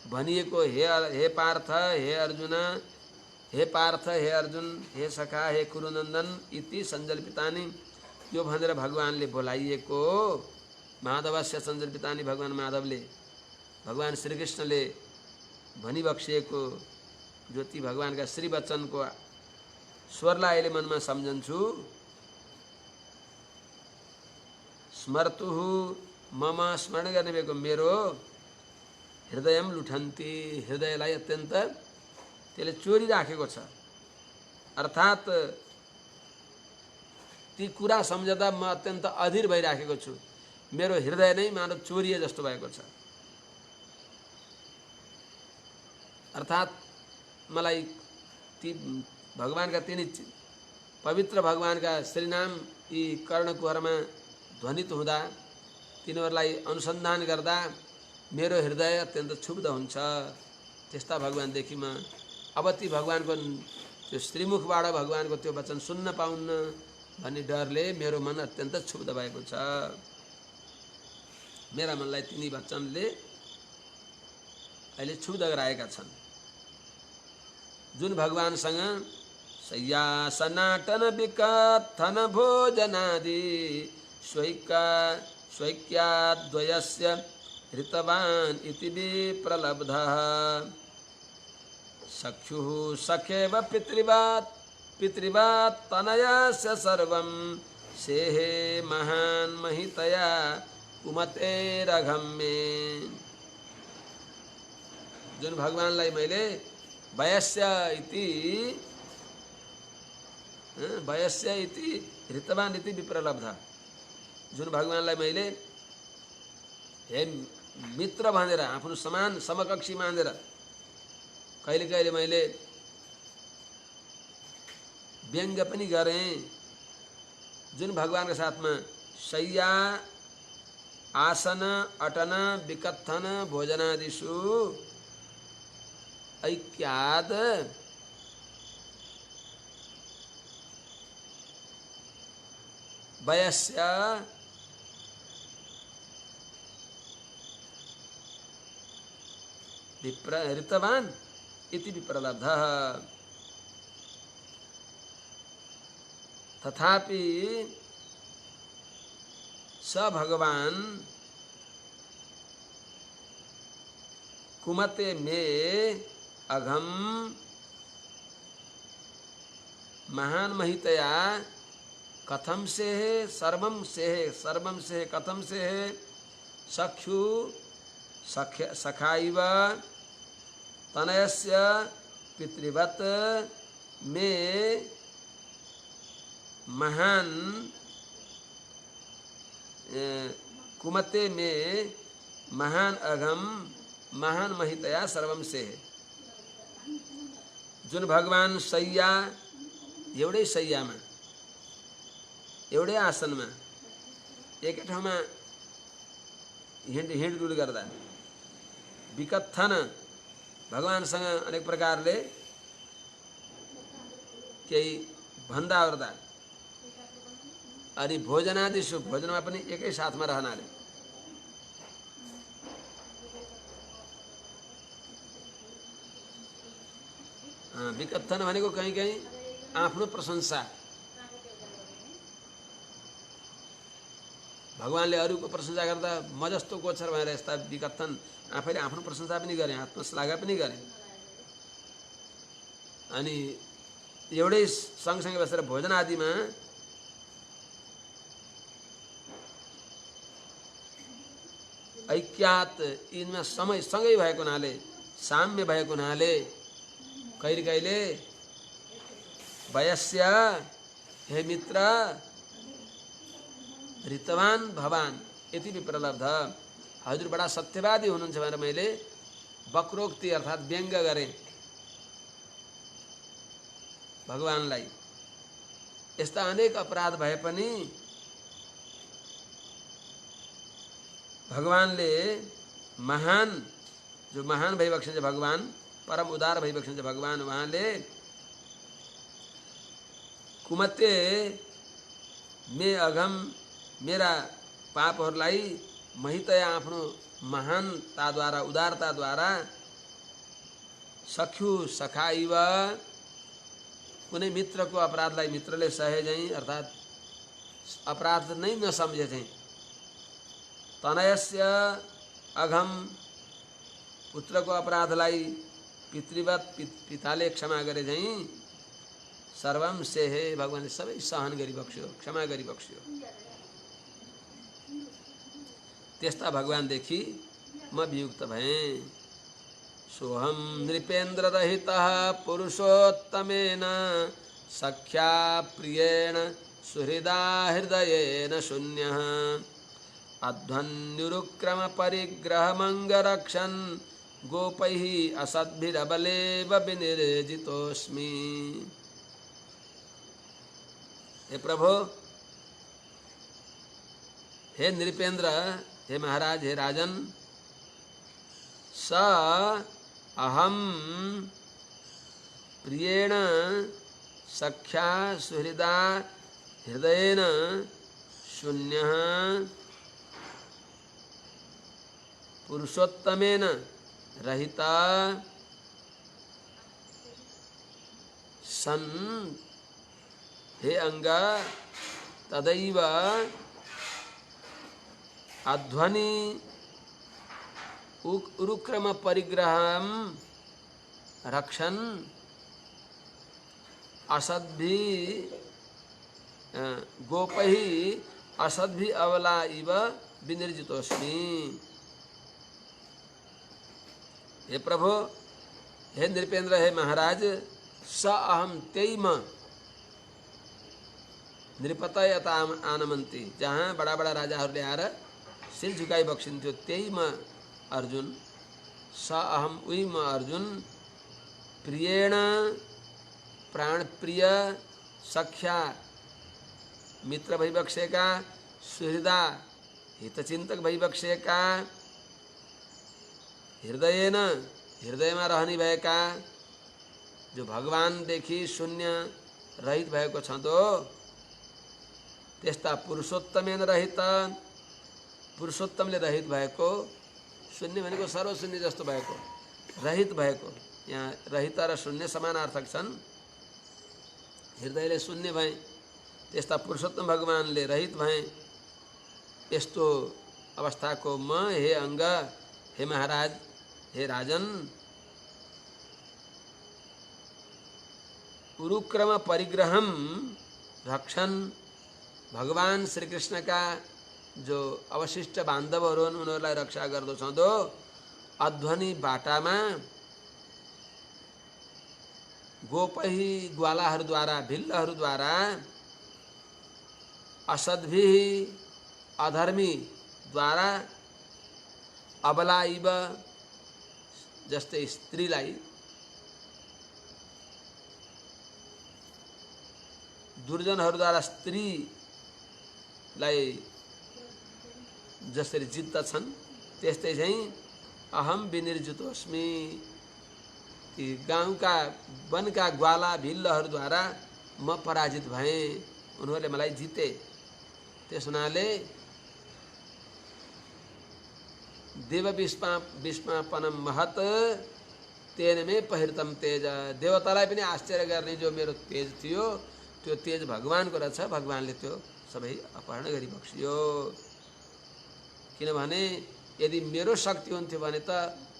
भनिएको हे पार्थ हे अर्जुन, हे पार्थ हे अर्जुन, हे सखा हे कुरुनंदन इति संजल्पितानि, यो भनेर भगवानले बोलाइएको, माधवस्य संजल्पितानि भगवान माधवले, भगवान श्री कृष्णले भनिबक्सिएको, जो ती भगवानका श्री वचनको स्वरलाई अहिले मनमा सम्झन्छु। स्मर्तुहु मम स्मरण गर्ने भएको मेरो हृदयम लुठन्ती हृदयलाई अत्यन्त त्यसले चोरी राखेको छ। अर्थात् ती कुरा सम्झदा म अत्यन्त अधीर भइराखेको छु। मेरो हृदय नै मानव चोरिए जस्तो भएको छ। अर्थात् मलाई ती भगवानका तिनी पवित्र भगवानका श्रीनाम यी कर्णकुहरमा ध्वनित हुँदा तिनीहरूलाई अनुसन्धान गर्दा मेरो हृदय अत्यन्त क्षुब्ध हुन्छ। त्यस्ता भगवानदेखि म अब ती भगवानको त्यो श्रीमुखबाट भगवानको त्यो वचन सुन्न पाउन्न भन्ने डरले मेरो मन अत्यन्त क्षुब्ध भएको छ। मेरा मनलाई तिनी वचनले अहिले क्षुब्ध गराएका छन्। जुन भगवानसँग शय्यासनाटन विकथन भोजनादि स्वैक्याद्वयस्य ऋतवान् इति विप्रलब्धः सख्युः सखेव पितृवात् तनयस्य सर्वं सेहे महान् महितया कुमतेरघं मे। जुन भगवानलाई मैले वयस्य इति ऋतवान् इति विप्रलब्ध, जुन भगवानलाई मैले हे मित्र भनेर आफ्नो समान समकक्षी मानेर कहिले कहिले मैले व्यङ्ग पनि गरेँ। जुन भगवानका साथमा शय्या आसन अटन विकथन भोजनादिषु ऐक्याद वयस्य ऋतवान् इति विप्रलब्धः तथापि स भगवान कुमते मे अघम महान महितया कथम से है सर्वम से कथम से है सख्यु सखाइव तनयस्य पितृवत में महान कुमते में महान अघम महान महितया सर्वम से है। जुन भगवान शय्या एउटै शय्यामा एउटै आसनमा एकै ठाउँमा हिँडडुल गर्दा विकथन भगवानसँग अनेक प्रकारले केही भन्दा ओर्दा अनि भोजनादिषु भोजनमा पनि एकै साथमा रहनाले विकथन भनेको कहीँ कहीँ आफ्नो प्रशंसा, भगवानले अरूको प्रशंसा गर्दा म जस्तो को छ भनेर यस्ता विकथन आफैले आफ्नो प्रशंसा पनि गरे, आत्मश्लाघा पनि गरे। अनि एउटै सँगसँगै बसेर भोजन आदिमा ऐक्यात यिनमा समय सँगै भएको हुनाले साम्य भएको हुनाले कहिले कहिले वयस्य हे मित्र ऋतवान भवान यति विप्रलब्ध, हजुर बडा सत्यवादी हुनुहुन्छ भनेर मैले वक्रोक्ति अर्थात् व्यङ्ग गरेँ भगवानलाई। यस्ता अनेक अपराध भए पनि भगवानले महान जो महान भइबक्सिन्छ भगवान, परम उदार भइबक्सिन्छ भगवान, उहाँले कुमते मे अघम मेरा पापहरूलाई महितया आफ्नो महानताद्वारा उदारताद्वारा सख्यु सखाइव कुनै मित्रको अपराधलाई मित्रले सहे झैँ अर्थात् अपराध नै नसम्झे झैँ, तनयस्य अघम पुत्रको अपराधलाई पितृवत पिताले क्षमा गरे झैँ सर्वम से हे भगवान सबै सहन गरी बक्स्यो, क्षमा गरी बक्स्यो। त्यस्ता भगवानदेखि म वियुक्त भएँ। सोहम नृपेन्द्र रहितः पुरुषोत्तमेन सख्या प्रियेण सुहृदा हृदयेन शून्यः अध्वन्युरुक्रम परिग्रहमङ्गरक्षन् गोपैः असद्भिरबलेव विनिर्जितोऽस्मि। हे प्रभु, हे नृपेंद्र, हे महाराज, हे राजन, स अहम प्रियेण सख्या सुहृदा हृदयेन शून्यः पुरुषोत्तमेन रहिता सन हे अंग तदैव अध्वनि उरुक्रम परिग्रहं रक्षन् असद्भि गोपैः असद्भि अवला इव विनिर्जितोऽस्मि। हे प्रभु, हे नृपेंद्र, हे महाराज, स अहम तेइम नृपतय यता आनमन्ती, जहाँ बड़ा बड़ा राजाहरूले आएर सिर झुकाई बक्सिन्थ्यो, त्यही म अर्जुन। स अहम उही म अर्जुन प्रियेण प्राण प्रिय सख्या मित्र भइबक्सेका सुहृदा हितचिन्तक भइबक्सेका हृदयेन हृदयमा रहने भएका जो भगवानदेखि शून्य रहित भएको छँदो त्यस्ता पुरुषोत्तमेन रहित, पुरुषोत्तमले रहित भएको, शून्य भनेको सर्वशून्य जस्तो भएको, रहित भएको, यहाँ रहित र शून्य समानार्थक छन्। हृदयले शून्य भए, त्यस्ता पुरुषोत्तम भगवानले रहित भए। यस्तो अवस्थाको म हे अंग, हे महाराज, हे राजन, उरुक्रम परिग्रहम रक्षन, भगवान श्री कृष्ण का जो अवशिष्ट बान्धवहरू हुन् उनीहरूलाई रक्षा गर्दो छँदो अध्वनि बाटामा गोपही ग्वालाहरूद्वारा, भिल्लहरूद्वारा असद्भि अधर्मी द्वारा अबला इव जस्तै स्त्रीलाई दुर्जनहरूद्वारा स्त्रीलाई जसरी जित्दछन् त्यस्तै चाहिँ अहम विनिर्जितोस्मि। ती गाउँका वनका ग्वाला भिल्लहरूद्वारा म पराजित भएँ, उनीहरूले मलाई जिते। त्यस हुनाले देव विस्मापनम महत तेन मे पहिर्तम तेज, देवतालाई पनि आश्चर्य गर्ने जो मेरो तेज थियो त्यो तेज भगवानको रहेछ, भगवानले त्यो सबै अपहरण गरी बक्सियो। किनभने यदि मेरो शक्ति हुन्थ्यो भने त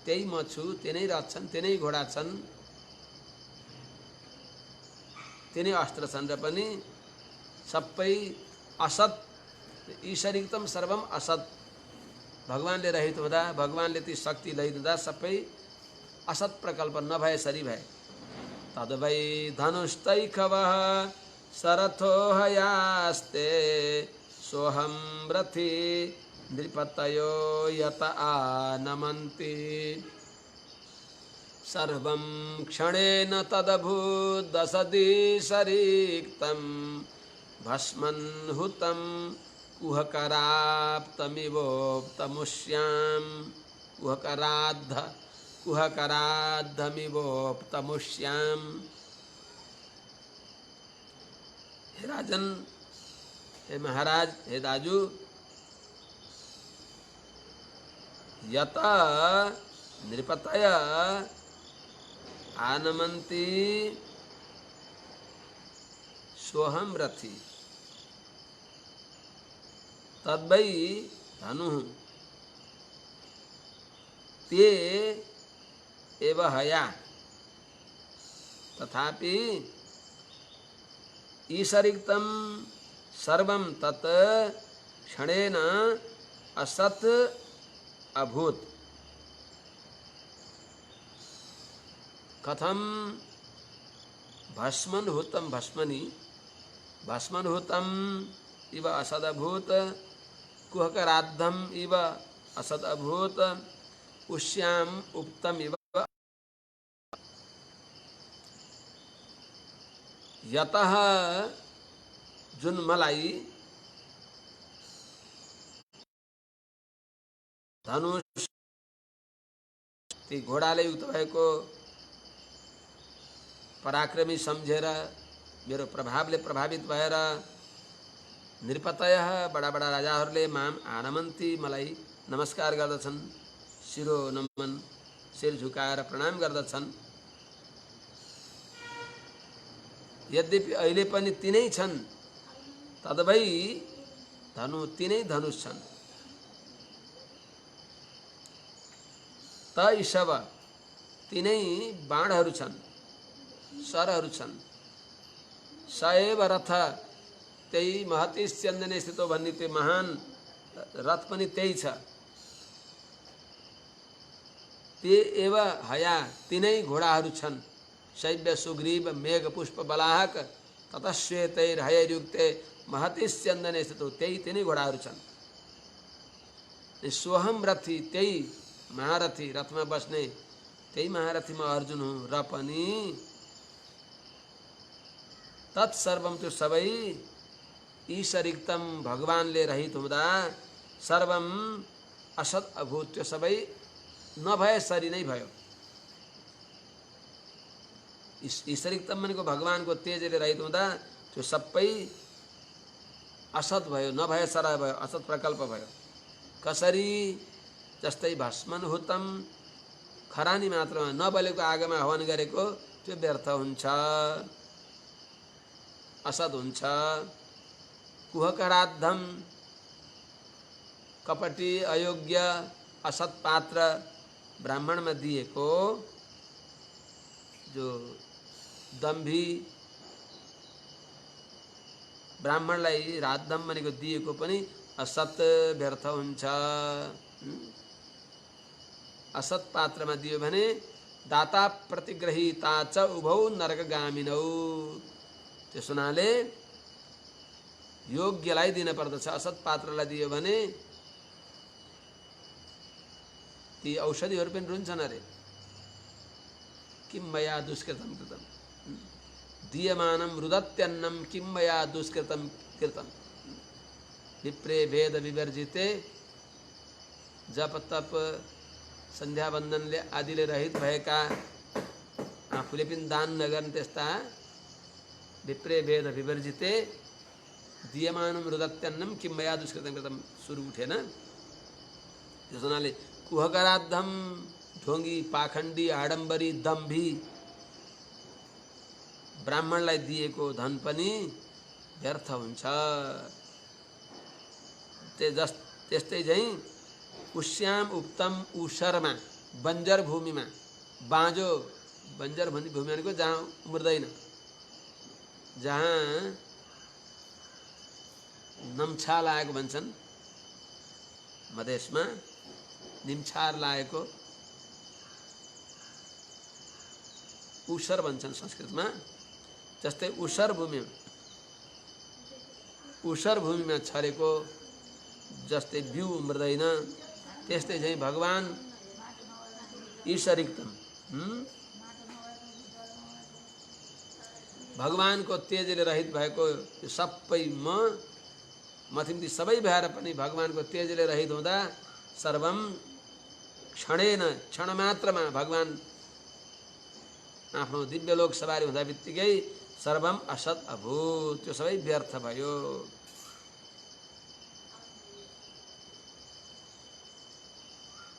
त्यही म छु, त्यही रथ छन्, त्यही घोडा छन्, त्यही अस्त्र छन्, र पनि सबै असत, ईश्वरिकतम सर्वम असत, भगवानले रहित हुँदा, भगवानले ती शक्ति रहित हुँदा सबै असत प्रकल्प नभए सरी भए। तद्वै धनुस्तैखवः सरथो हयास्ते सोहम रथि नृपतयो यत आनमन्ति सर्वं क्षणेन तदभूदसदीशरीक्तं भस्मन् हुतं कुहकराप्तमिवोक्तमुष्यां कुहकराद्धमिवोक्तमुष्यां। हे राजन, हे महाराज, हे राजू, यत नृपतय आनमन्ति सोहम रथि तद्वै धनु ते एव हया, तथापि ईशरिक्तम सर्वम तत् क्षणेन असत अभूत। कथम भस्मन्हुतम भस्मनि भस्मन्हुतम इव असदभूत कुहकराद्धम इव असदभूत उष्याम उक्तम इव यतः जुन मलाई धनुष ती घोडाले युक्त भएको पराक्रमी सम्झेर मेरो प्रभावले प्रभावित भएर नृपतयः बडा बडा राजाहरूले माम आनमन्ती मलाई नमस्कार गर्दछन्, शिरो नमन शिर झुकाएर प्रणाम गर्दछन्। यद्यपि अहिले पनि तिनै छन्, तदभै धनु तिनै धनुष छन्। त ईशव तिनै बाणहरू छन्, सरहरू छन्। सएव रथ त्यही महती स्यन्दने स्थितो भन्ने त्यो महान रथ पनि त्यही छ। ते एव हया तिनै घोडाहरू छन्। शैव्य सुग्रीव मेघ पुष्प बलाहक ततश्वेतैर हयैर्युक्ते महती स्यन्दने स्थितो त्यही तिनै घोडाहरू छन्। सोहम रथी त्यही महारथी रथमा बस्ने त्यही महारथी म अर्जुन हुँ। र पनि तत्सर्वम त्यो सबै ईशरिक्तम भगवानले रहित हुँदा सर्वम असत अभूत त्यो सबै नभएसरी नै भयो। ईशरिक्तम भनेको भगवानको तेजले रहित हुँदा त्यो सबै असत भयो, नभएसरा भयो, असत प्रकल्प भयो। कसरी? जस्तै भस्मन्हुतम खरानी मात्रमा नबलेको आगोमा हवन गरेको त्यो व्यर्थ हुन्छ, असत हुन्छ। कुहकराद्धम कपटी अयोग्य असत पात्र ब्राह्मणमा दिएको जो दम्भी ब्राह्मणलाई राद्धम भनेको दिएको पनि असत व्यर्थ हुन्छ। असत पात्रमा दियो भने दाता प्रतिग्रहिता च उभौ नरकगामिनौ। त्यस हुनाले योग्यलाई दिन पर्दछ। असत पात्रलाई दियो भने ती औषधिहरू पनि रुन्छन्। अरे किम मया दुष्कृतम कृतम दीयमानं रुदत्यन्नं किम मया दुष्कृतम कृतम। विप्रे भेद विवर्जिते जप तप सन्ध्या वन्दनले आदिले रहित भएका आफूले पनि दान नगर्ने त्यस्ता विप्रे भेद विवर्जिते दीयमानं रुदत्यन्नं किम मया दुष्कृतम कृतम सुरु उठेन। त्यस हुनाले कुहकराद्धम ढोंगी पाखण्डी आडम्बरी दम्भी ब्राह्मणलाई दिएको धन पनि व्यर्थ हुन्छ। त्यस्तै झैं उष्याम उक्तम ऊषरमा बन्जर भूमिमा बाँझो बन्जर भूमि भनेको जहाँ उम्रदैन, जहाँ नम्छा लागेको भन्छन् मधेसमा, निम्छार लागेको ऊषर भन्छन् संस्कृतमा। जस्तै ऊषर भूमिमा छरेको जस्तै बिउ उम्रदैन, त्यस्तै चाहिँ भगवान ईशरिक्तम भगवानको तेजले रहित भएको यो सबै मथिम्ती सबै भएर पनि भगवानको तेजले रहित हुँदा सर्वम क्षणेन क्षण मात्रमा भगवान आफ्नो दिव्य लोक सवारी हुँदा बित्तिकै सर्वम असत अभूत त्यो सबै व्यर्थ भयो।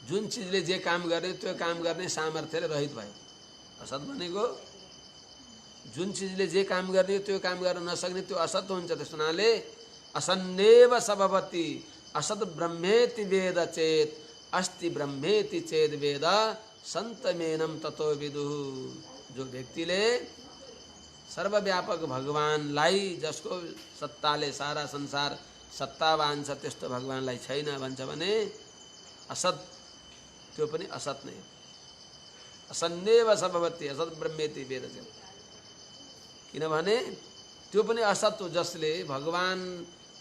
जुन चिजले जे काम गर्ने त्यो काम गर्ने सामर्थ्यले रहित भयो। असत भनेको जुन चिजले जे काम गर्ने त्यो काम गर्न नसक्ने त्यो असत हुन्छ। त्यस हुनाले असन्नेव सबभति असत ब्रह्मेति वेद चेत अस्ति ब्रह्मेति चेद वेद सन्तमेनं ततो विदुः। जो व्यक्तिले सर्वव्यापक भगवानलाई जसको सत्ताले सारा संसार सत्तावान छ त्यस्तो भगवानलाई छैन भन्छ भने असत, त्यो पनि असत नै हो। असन्देव सभवति असत ब्रह्मेति वेद छ। किनभने त्यो पनि असत हो जसले भगवान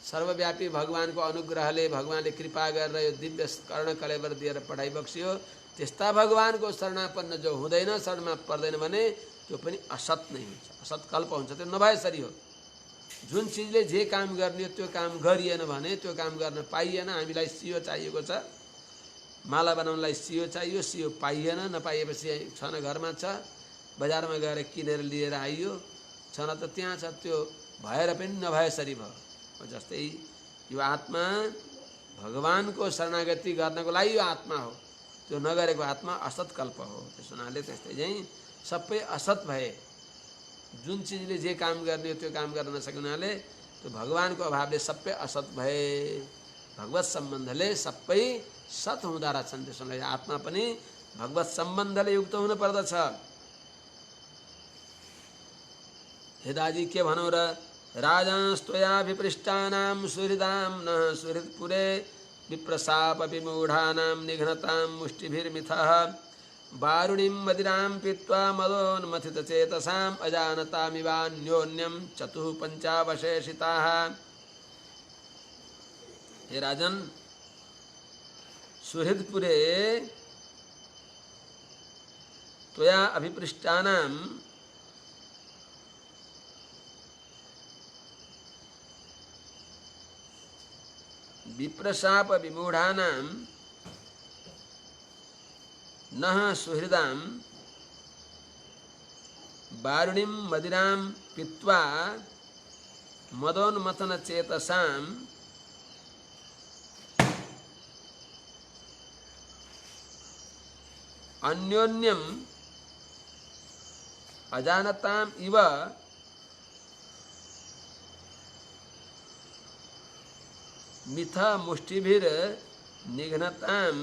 सर्वव्यापी भगवानको अनुग्रहले भगवानले कृपा गरेर यो दिव्य कर्ण कलेवर दिएर पढाइ बक्सियो, त्यस्ता भगवानको शरणापन्न जो हुँदैन, शरणमा पर्दैन भने त्यो पनि असत नै हुन्छ, असत कल्प हुन्छ। त्यो नभएसरी हो। जुन चिजले जे काम गर्ने त्यो काम गरिएन भने त्यो काम गर्न पाइएन। हामीलाई सियो चाहिएको छ, माला बनाउनलाई सियो चाहियो, सियो पाइएन, नपाइएपछि छन घरमा छ, बजारमा गएर किनेर लिएर आइयो, छन त त्यहाँ छ, त्यो भएर पनि नभएसरी भयो। जस्तै यो आत्मा भगवानको शरणागति गर्नको लागि यो आत्मा हो, त्यो नगरेको आत्मा असत कल्प हो। त्यस हुनाले त्यस्तै चाहिँ सबै असत भए, जुन चिजले जे काम गर्ने त्यो काम गर्न नसक्ने हुनाले त्यो भगवानको अभावले सबै असत भए। भगवत सम्बन्धले सबै सत हुँदा रहेछन्। त्यसो हुनाले आत्मा पनि भगवत सम्बन्धले युक्त हुनु पर्दछ। हे दाजी के भनौँ र, राजास्त्वयाभिपृष्टानां सुहृदां न सुहृत्पुरे विप्रशापपि मूढानां निघ्नतां मुष्टिभिर्मिथः वारुणीं मदिरां पीत्वा मदोन्मथितचेतसाम् अजानतामिवान्योन्यं चतुः पंचावशेषिताः। हे राजन, सुहृदपुरे त्वया अभिपृष्टानां विप्रशाप विमूढ़ानां नः सुहृदां वारुणीं मदिरां पीत्वा मदोन्मथन चेतसां अन्योन्यम अजानताम इव मिथ मुष्टिभिर निघ्नताम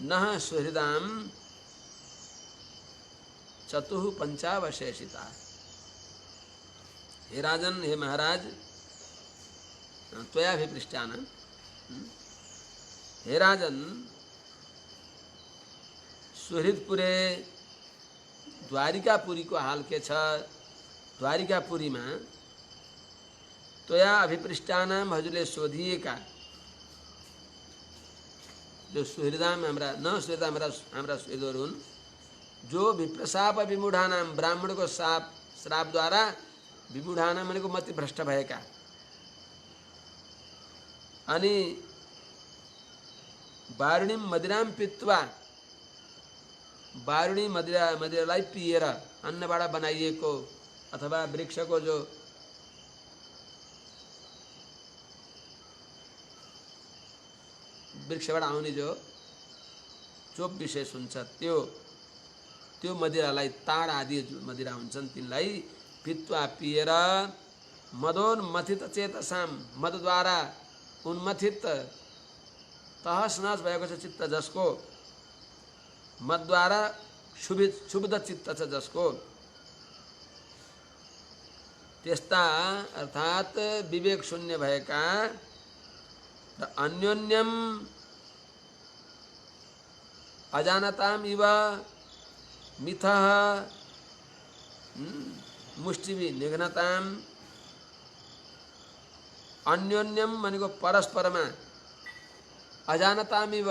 नः सुहृदां चतुः पंचावशेषिता। हे राजन, हे महाराज, त्वयाभिपृष्टान, हे राजन, सुहृदपुरे द्वारिकापुरी को हाल के छ। द्वारिकापुरी में त्वया अभिपृष्टानाम हजुरले सोधिएका जो सुहृदाम हाम्रा न सुहृदाम हाम्रा सुहृदहरू हुन्, जो विप्रशाप विमूढानाम ब्राह्मण को श्राप द्वारा विमूढानाम भनेको मति भ्रष्ट भएका, अनि वारुणी मदिराम पीत्वा वारुणी मदिरालाई पिएर अन्नबाट बनाइएको अथवा वृक्षको जो वृक्षबाट आउने जो चोप विशेष हुन्छ त्यो मदिरालाई ताड आदि मदिरा हुन्छन् तिनलाई पित्वा पिएर मदोन्मथित चेतसां मदद्वारा उन्मथित तहस नहस भएको छ चित्त जसको, मदद्वारा क्षुब्ध चित्त छ जसको, त्यस्ता अर्थात विवेक शून्य भएका र अन्योन्यम अजानताम इव मिथः मुष्टिभि निघ्नताम। अन्योन्यम भनेको परस्परमा, अजानतामिव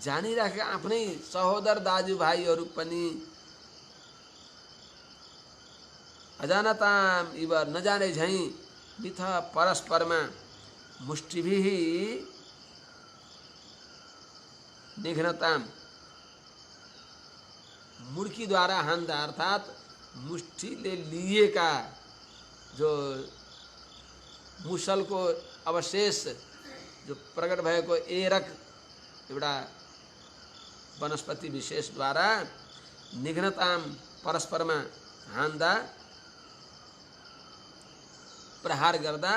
जानिराखेका आफ्नै सहोदर दाजुभाइहरू पनि, अजानताम इव नजाने झैं मिथ परस्परमा मुष्टिभिः निघ्नताम मुर्की द्वारा हान्दा, अर्थात मुष्टिले लिएका जो मुसलको अवशेष जो प्रकट भएको एरक एउटा वनस्पति विशेष द्वारा निघ्नताम परस्परमा हान्दा, प्रहार गर्दा,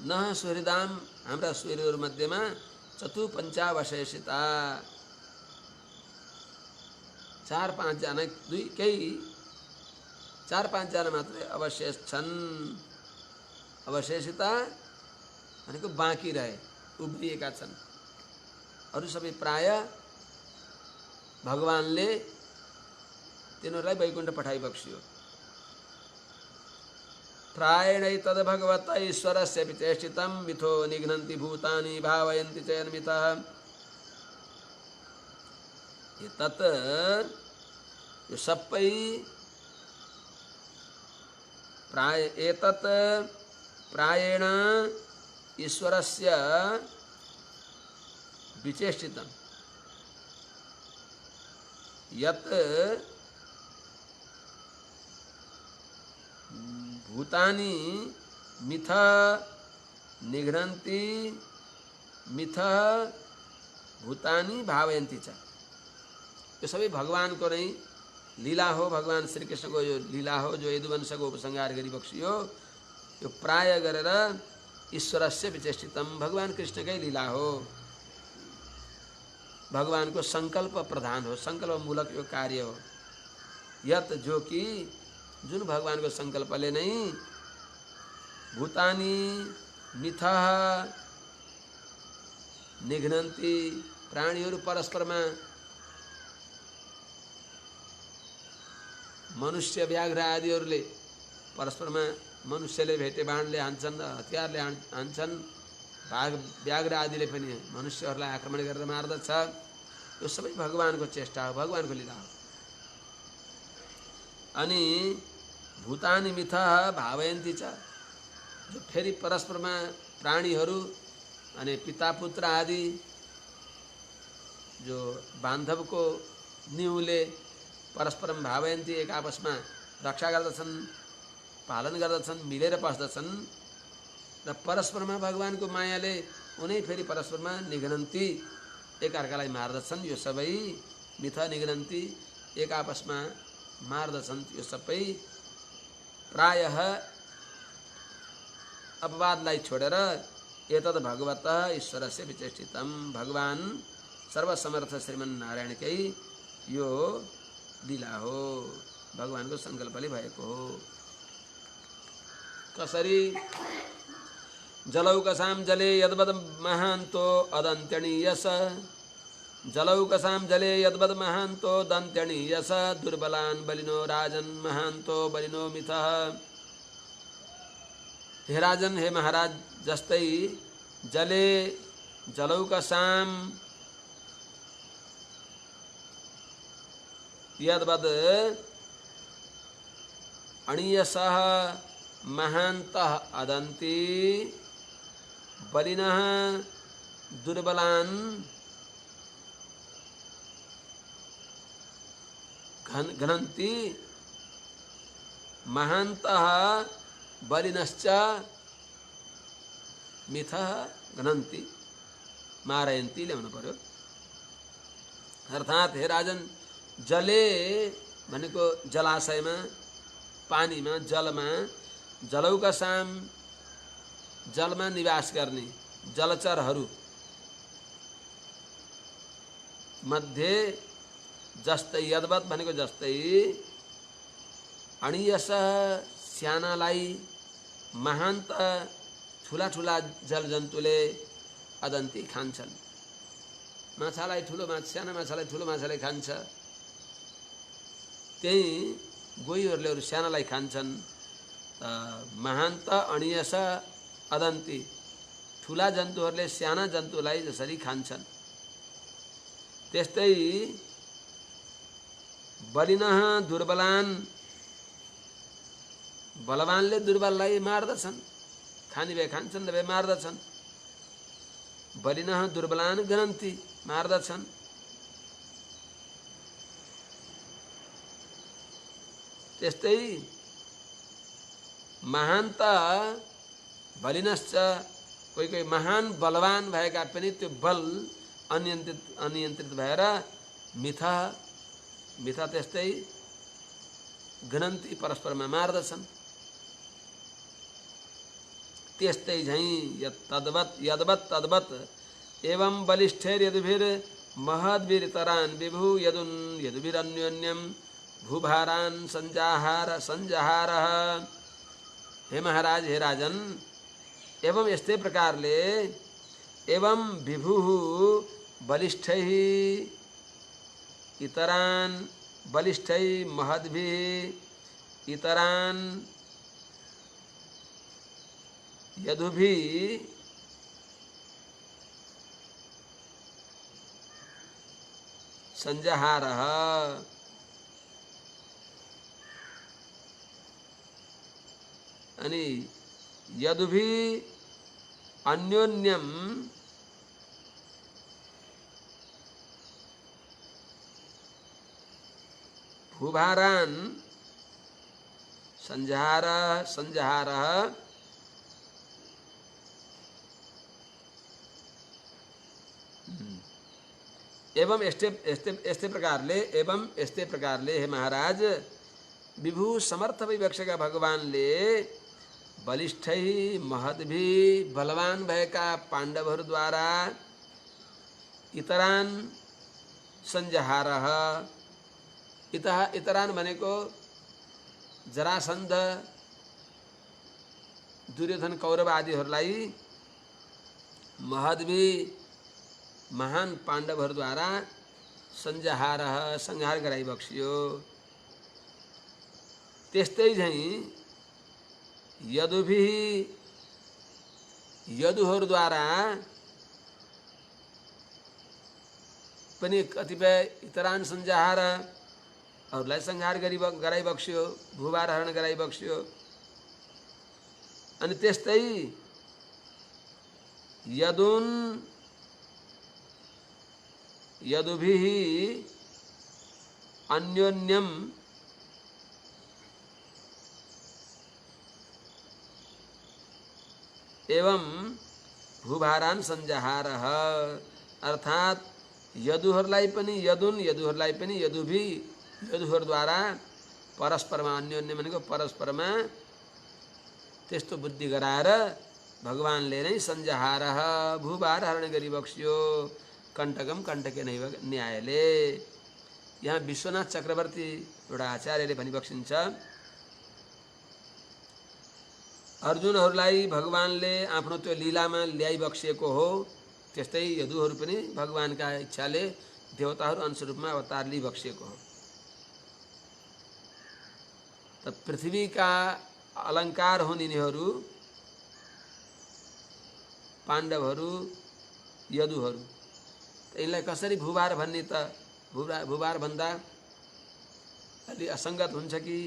न सुहृदाम हाम्रा सुहृदहरू मध्येमा चतु पंचावशेषिता 4-5 जना दुई केही 4-5 जना मात्रै अवशेष छन्। अवशेषिता भनेको बाँकी रहे, उभिएका छन्। अरू सबै प्राय भगवानले तिनीहरूलाई वैकुण्ठ पठाइबक्सियो। प्रायणै तद भगवत ईश्वरस्य विचेष्टितं मिथो निघ्नन्ति भूतानि भावयन्ति चयन्मितः। एतत् यो सबै एतत् प्रायेण ईश्वरस्य विचेष्टितं यत् भूतानि मिथ निघ्नन्ति मिथ भूतानि भावयन्ति च। यो सबै भगवानको नै लीला हो। भगवान श्री कृष्णको यो लीला हो जो यदुवंशको उपसंहार गरिबक्सियो। यो प्राय गरेर ईश्वरस्य विचेष्टितम भगवान कृष्णकै लीला हो। भगवानको संकल्प प्रधान हो, संकल्प मूलक यो कार्य हो। यत जो कि जुन भगवानको संकल्पले नै भूतानि मिथः निघ्नन्ति प्राणीहरू परस्परमा मनुष्य व्याघ्र आदिहरूले परस्परमा मनुष्यले भेटे बाणले हान्छन्, हतियारले हान्छन्। बाघ व्याघ्र आदिले पनि मनुष्यहरूलाई आक्रमण गरेर मार्दछ। यो सबै भगवानको चेष्टा हो, भगवानको लीला हो। अनि भूतानि मिथः भावयन्ति च, जो फेरि परस्परमा प्राणीहरू अनि पिता पुत्र आदि जो बान्धवको न्युले परस्परम भावयन्ति एक आपसमा रक्षा गर्दछन्, पालन गर्दछन्, मिलेर बस्दछन् र परस्परमा भगवानको मायाले उनै फेरि परस्परमा निघ्नन्ति एकअर्कालाई मार्दछन्। यो सबै मिथ निघ्नन्ति एक आपसमा मार्दछन्। यो सबै प्रायः अपवादलाई छोडेर एतद् भगवतः ईश्वरस्य विचेष्टितम भगवान सर्वसमर्थ श्रीमन्नारायणकै यो लीला हो, भगवानको संकल्पले भएको हो। कसरी जलौकसां जले यद्वद महान्तो अदन्त्यणीयस, जलौकसां जले यद्वद महान्तो दन्त्यणीयस, दुर्बलान् बलिनो राजन् महान्तो बलिनो मिथः। हे राजन, हे महाराज, जस्तै जले जलौकसां यद्वद अणीयसः महान्तः अदन्ति बलिनः दुर्बलान् घ्नन्ति महान्तः बलिनश्च मिथः घ्नन्ति मारयन्ति ल्याउनु पर्यो। अर्थात् हे राजन, जले भनेको जलाशयमा, पानीमा, जलमा, जलौकसाम जलमा निवास गर्ने जलचरहरू मध्ये जस्तै यद्वत् भनेको जस्तै अणीयस सानालाई महान्त ठुला ठुला जलजन्तुले अदन्ती खान्छन्। माछालाई ठुलो माछा, साना माछालाई ठुलो माछाले खान्छ। त्यही गोहीहरूले अरू सानालाई खान्छन्। महान्त अणीयस अदन्ती, ठुला जन्तुहरूले साना जन्तुलाई जसरी खान्छन् त्यस्तै बलिनः दुर्बलान्, बलवानले दुर्बललाई मार्दछन्, खाने भए खान्छन्, नभए मार्दछन्। बलिनः दुर्बलान् घ्नन्ति, मार्दछन्। त्यस्तै महान्त बलिनश्च, कोही कोही महान बलवान भएका पनि त्यो बल अनियन्त्रित भएर मिथा त्यस्तै घ्नन्ति, परस्परमा मार्दछन्। त्यस्तै झैं यद्वत् तद्वत् एवं बलिष्ठैर्यदुभिर् महद्भिरितरान् विभु यदुन यदुभिरन्योन्यं भूभारान् संजहारः। हे महाराज, हे राजन, एवं यस्ते प्रकारले एवं विभु बलिष्ठैः इतरान् बलिष्ठैः महद्भिः इतरान् यदुभिः संजहारः। अनि यदुभिः अन्योन्यं भूभारान् संजहारः। एवं एस्ते प्रकारले हे महाराज, विभु समर्थ विवक्षका भगवानले बलिष्ठै महद्भि बलवान भएका पाण्डवहरूद्वारा इतरान संजहारः। इतरान भनेको जरासन्ध, दुर्योधन, कौरव आदिहरूलाई महद्भि महान पाण्डवहरूद्वारा संजहारः संहार गराइबक्सियो। त्यस्तै झैं यदुभिः यदुहरूद्वारा पनि कतिपय इतरान संजहार अरूलाई संहार गराइबक्सियो, भूभार हरण गराइबक्सियो। अनि त्यस्तै यदुभिः अन्योन्यम एवं भूभारान संजहारः। अर्थात यदुहरूलाई पनि यदुहरूद्वारा परस्परमा, अन्योन्य भनेको परस्परमा त्यस्तो बुद्धि गराएर भगवानले नै संजहारः भूभार हरण गरिबक्सियो। कंटकम कंटके न्यायले। यहाँ विश्वनाथ चक्रवर्ती एउटा आचार्यले भनिबक्सिन्छ, अर्जुनहरूलाई भगवानले आफ्नो त्यो लीलामा ल्याइबक्सिएको हो, त्यस्तै यदुहरू पनि भगवानका इच्छाले देवताहरू अंशरूपमा अवतार लिइबक्सिएको हो। त पृथ्वीका अलङ्कार हुन् यिनीहरू, पाण्डवहरू, यदुहरू। यिनलाई कसरी भूभार भन्ने त भूभार भन्दा अलि असङ्गत हुन्छ कि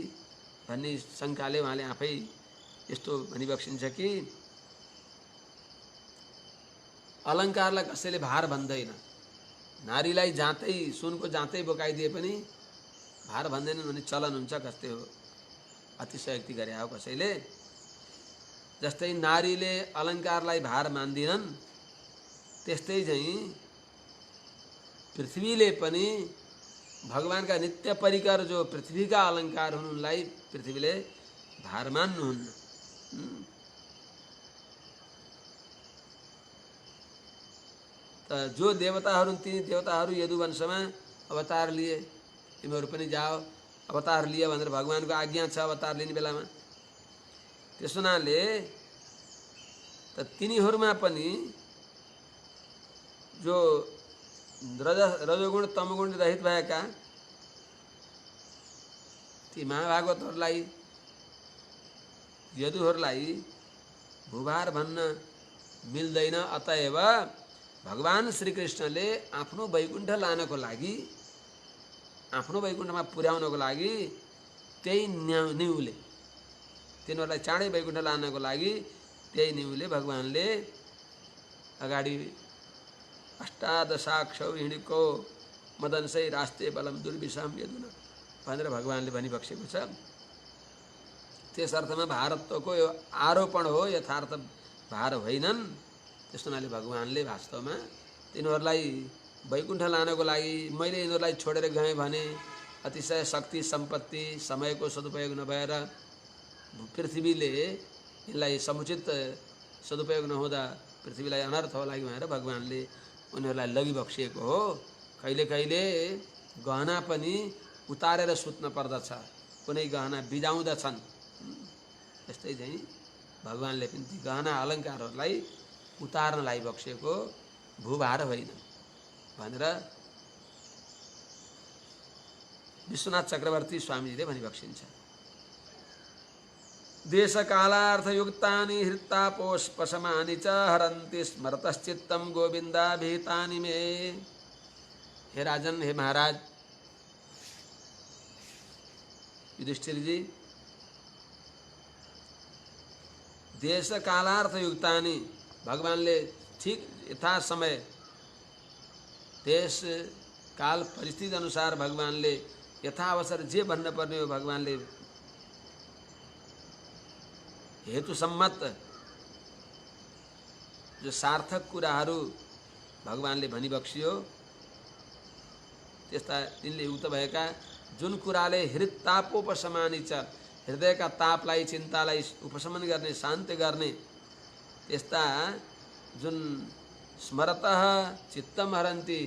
भन्ने शङ्काले उहाँले आफै यस्तो भनिबक्सिन्छ कि अलङ्कारलाई कसैले भार भन्दैन। नारीलाई जाँतै सुनको जाँतै बोकाइदिए पनि भार भन्दैनन् भन्ने चलन हुन्छ। कस्तै हो, अतिशयोक्ति गरे हो कसैले। जस्तै नारीले अलङ्कारलाई भार मान्दिनन्, त्यस्तै झैं पृथ्वीले पनि भगवानका नित्य परिकर जो पृथ्वीका अलङ्कार हुन् उनलाई पृथ्वीले भार मान्नुहुन्न। त जो देवताहरू ती देवताहरू यदुवंशमा अवतार लिए, तिमीहरू पनि जाओ अवतार लिए भनेर भगवानको आज्ञा छ अवतार लिने बेलामा। त्यस हुनाले त तिनीहरूमा पनि जो रजोगुण तमगुण रहित भएका ती महाभागवतहरूलाई यदुहरूलाई भूभार भन्न मिल्दैन। अतएव भगवान श्रीकृष्णले आफ्नो वैकुण्ठ लानको लागि, आफ्नो वैकुण्ठमा पुर्याउनको लागि त्यही निउले, तिनीहरूलाई चाँडै वैकुण्ठ लानको लागि त्यही निउले भगवानले अगाडि अष्टादशाक्षौ हिँडेको मदनसै रास्ते बलम दुर्विषम यदुना भनेर भगवानले भनिबक्सेको छ। त्यस अर्थमा भारतको यो आरोपण हो, यथार्थ भार होइनन्। त्यस हुनाले भगवानले वास्तवमा तिनीहरूलाई वैकुण्ठ लानको लागि मैले यिनीहरूलाई छोडेर गएँ भने अतिशय शक्ति सम्पत्ति समयको सदुपयोग नभएर पृथ्वीले यिनलाई समुचित सदुपयोग नहुँदा पृथ्वीलाई अनर्थ होला भनेर भगवानले उनीहरूलाई लगिबक्सिएको हो। कहिले कहिले गहना पनि उतारेर सुत्न पर्दछ, कुनै गहना बिजाउँदछन्। त्यस्तै चाहिँ भगवानले पनि ती गहना अलङ्कारहरूलाई उतार्नलाई बक्सेको, भूभार होइन भनेर विश्वनाथ चक्रवर्ती स्वामीजीले भनिबक्सिन्छ। देशकालार्थयुक्तानि हृत्तापोष्पशमानि च हरन्ति स्मरतश्चित्तं गोविन्दाभिहितानि मे। हे राजन, हे महाराज युधिष्ठिर जी, देश कालार्थयुक्तानि, भगवानले ठीक यथा समय देश काल परिस्थिति अनुसार भगवानले यथा अवसर जे भन्न पर्ने हो भगवानले हेतु सम्मत जो सार्थक कुराहरू भगवानले भनिबक्सियो, त्यस्ता तिनले युक्त भएका जुन कुराले हृत्तापोपशमानि च, हृदयका तापलाई चिन्तालाई उपशमन गर्ने, शान्त गर्ने, त्यस्ता जुन स्मरतः चित्तम हरन्ति,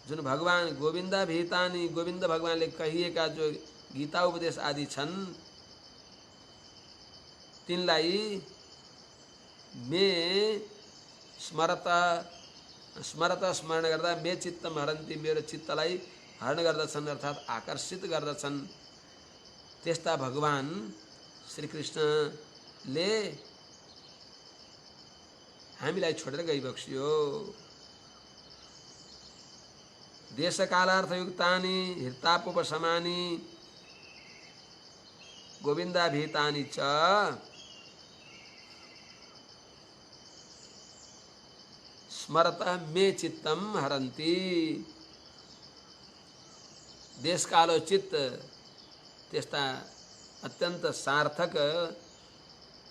जुन भगवान गोविन्दाभिहितानि, गोविन्द भगवानले कहिएका जो गीता उपदेश आदि छन्, तिनलाई मे स्मरत स्मरण गर्दा मे चित्तम हरन्ति, मेरो चित्तलाई हरण गर्दछन् अर्थात् आकर्षित गर्दछन्। त्यस्ता भगवान श्रीकृष्णले हामीलाई छोडेर गइबक्सियो। देशकालार्थयुक्तानि हृत्तापोपशमानि गोविन्दाभिहितानि च स्मरतः मे चित्तम हरन्ति। देशकालोचित त्यस्ता अत्यन्त सार्थक,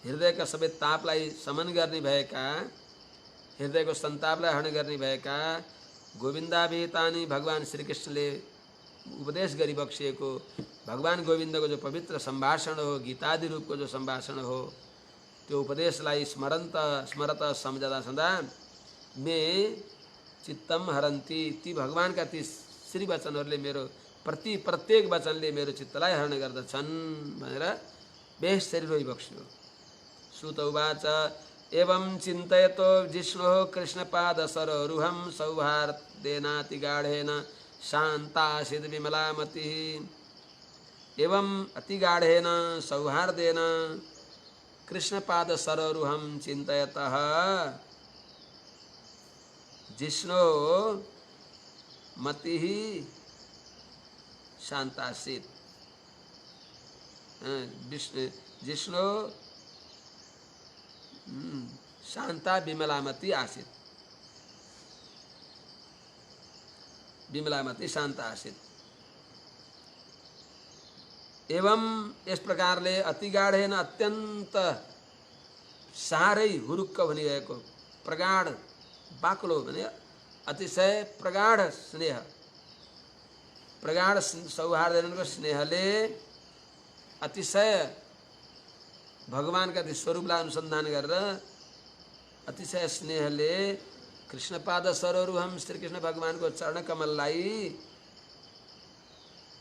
हृदयका सबै तापलाई समन गर्ने भएका, हृदयको सन्तापलाई हरण गर्ने भएका गोविन्दाभिहितानि, भगवान श्रीकृष्णले उपदेश गरिबक्सिएको भगवान गोविन्दको जो पवित्र सम्भाषण हो, गीतादि रूपको जो सम्भाषण हो, त्यो उपदेशलाई स्मरत सम्झदा सदा मे चित्तम हरन्ति, ती भगवानका ती श्री वचनहरूले मेरो प्रत्येक वचनले मेरो चित्तलाई हरण गर्दछन् भनेर बेसरी रोइबक्स्यो। सुत उवाच एवं चिन्तयतो जिष्णुः कृष्णपादसरोरुहं सौहार्देनाति गाढेन शान्तासीद् विमला मतिः। एवं अति गाढेन सौहार्देन कृष्णपादसरोरुहं चिन्तयतः जिष्णो मतिः शान्तासीत्। जिष्णो शांता विमलामती आसीत्, विमलामती शांता आसीत्। एवं इस प्रकारले अति गाढेन अत्यंत साह्रै हुरुक्क भनिरहेको, प्रगाढ बाक्लो भने अतिशय प्रगाढ स्नेह, प्रगाढ सौहार्दको स्नेहले अतिशय भगवानका ती स्वरूपलाई अनुसन्धान गरेर अतिशय स्नेहले कृष्णपाद सरोरुहम, श्रीकृष्ण भगवानको चरण कमललाई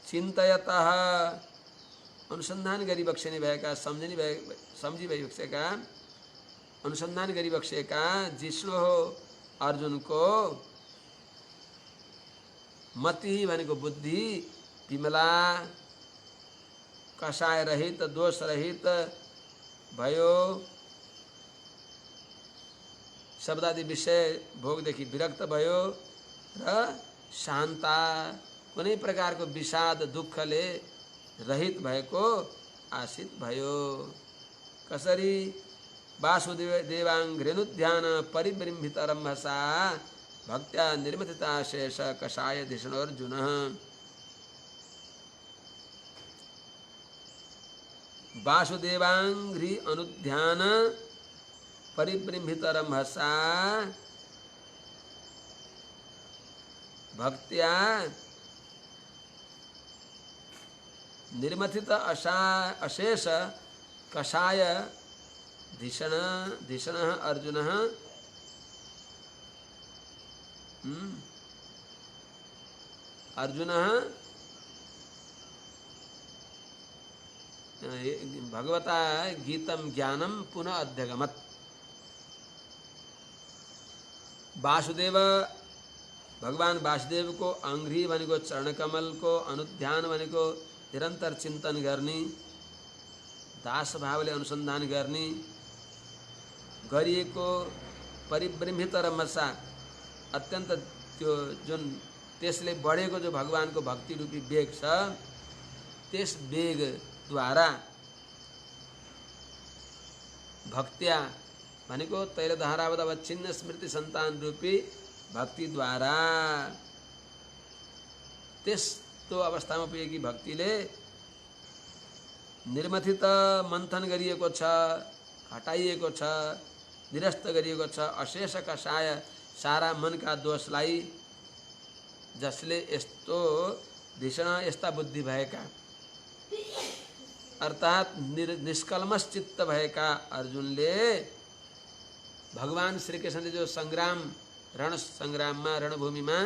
चिन्तयतः अनुसन्धान गरिबक्सेनी भएका, सम्झी भइबक्सेका, अनुसन्धान गरिबक्सेका जिष्णु हो अर्जुनको मति भनेको बुद्धि, विमला कषाय रहित, दोष रहित भयो, शब्दादि विषय भोगदेखि विरक्त भयो र शान्ता, कुनै प्रकारको विषाद दुःखले रहित भएको आसित भयो। कसरी वासुदेवाङ्घ्रेणुध्यान परिबृंहितरम्भसा भक्त्या निर्मथिता शेष कषाय धिषणोऽर्जुनः। वासुदेवाङ्घ्रि अनुध्यान परिबृंहितरम्भसा भक्त्या निर्मथित अशेष कषाय धिषणः अर्जुनः। अर्जुनः भगवता गीतम ज्ञानम पुनः अध्यगमत्। वासुदेव भगवान वासुदेव को अंग्री भनेको चरण कमल को अनुध्यान भनेको निरन्तर चिन्तन गर्ने, दास भावले अनुसन्धान गर्ने, गरिएको परिब्रह्मित र मसा अत्यन्त त्यो जुन त्यसले बढेको जो भगवानको भक्ति रूपी वेग छ, त्यस वेगद्वारा भक्त्या भनेको तैलधारावत अवच्छिन्न स्मृति सन्तान रूपी भक्तिद्वारा त्यस्तो अवस्थामा पुगेकी भक्तिले निर्मथित मन्थन गरिएको छ, हटाइएको छ, निरस्त गरिएको छ अशेष कषाय सारा मनका दोषलाई, जसले यस्तो धिषण यस्ता बुद्धि भएका अर्थात् निष्कल्मष चित्त भएका अर्जुनले भगवान श्री कृष्णले जो संग्राम रण संग्राममा रणभूमिमा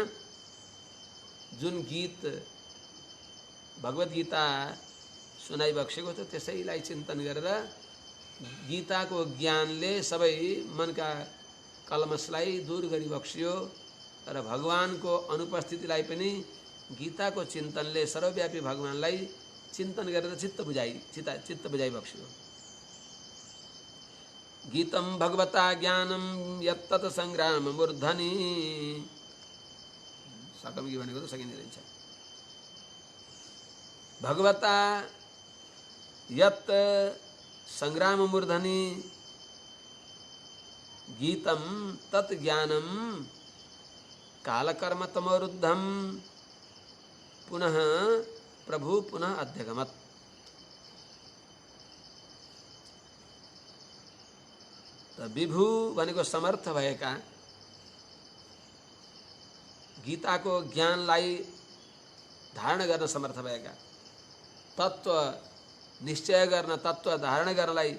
जुन गीत भगवत गीता सुनाइबक्सेको थियो त्यसैलाई चिन्तन गरेर गीताको ज्ञानले सबै मनका कलमसलाई दूर गरिबक्सियो। तर भगवानको अनुपस्थितिलाई पनि गीताको चिन्तनले सर्वव्यापी भगवानलाई चिन्तन गरेर चित्त बुझाइबक्सियो। गीतम भगवता ज्ञानम यत्तत संग्राम मूर्धनि, सकमगी भनेको त सकिँदै रहन्छ। भगवता यत् संग्राम मूर्धनि गीतम तत् ज्ञानम कालकर्म तमोरुद्धम पुनः प्रभु पुनः अध्यगमत्। विभु भनेको समर्थ भएका, गीताको ज्ञानलाई धारण गर्न समर्थ भएका, तत्व निश्चय गर्न तत्व धारण गर्नलाई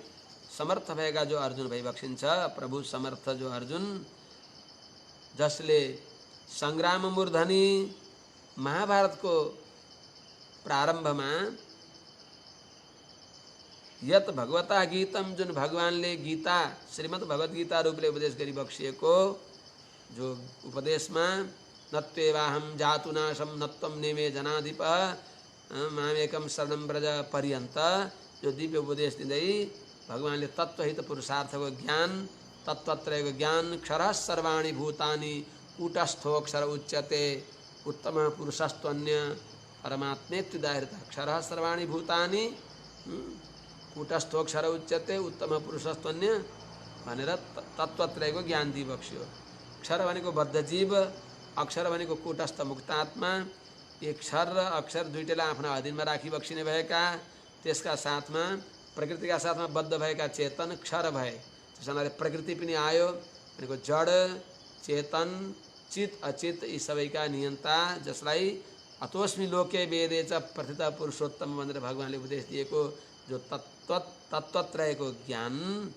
समर्थ भएका जो अर्जुन भइबक्सिन्छ, प्रभु समर्थ जो अर्जुन, जसले संग्राम मूर्धनि महाभारतको प्रारम्भमा यत भगवता गीतम जुन भगवानले गीता श्रीमद् भगवत गीता रूपले उपदेश गरिबक्सिएको जो उपदेशमा नत्वेवाहं जातु नाशम नत्वं नेमे जनाधिप मामेकम शरणं व्रज पर्यन्त जो दिव्य उपदेश दिँदै भगवानले तत्त्वहित पुरुषार्थको ज्ञान, तत्त्वत्रयको ज्ञान, क्षरः सर्वाणि भूतानि कूटस्थोऽक्षर उच्यते उत्तम पुरुषस्त्वन्य परमात्मेत्युदाहृत। क्षरः सर्वाणि भूतानि कूटस्थोऽक्षर उच्यते उत्तम पुरुषस्त्वन्य भनेर तत्त्वत्रयको ज्ञान दिइबक्स्यो। क्षर भनेको बद्धजीव, अक्षर भनेको कूटस्थ मुक्तात्मा। यी क्षर र अक्षर दुईटैलाई आफ्ना अधीनमा राखिबक्सिने भएका, त्यसका साथमा प्रकृतिका साथमा बद्ध भएका चेतन क्षर भए। त्यस हुनाले प्रकृति पनि आयो भनेको जड, चेतन, चित, अचित यी सबैका नियन्ता, जसलाई अतोस्मि लोके वेदे च प्रथित पुरुषोत्तम भनेर भगवानले उपदेश दिएको जो तत्त्वत्रयको ज्ञानलाई,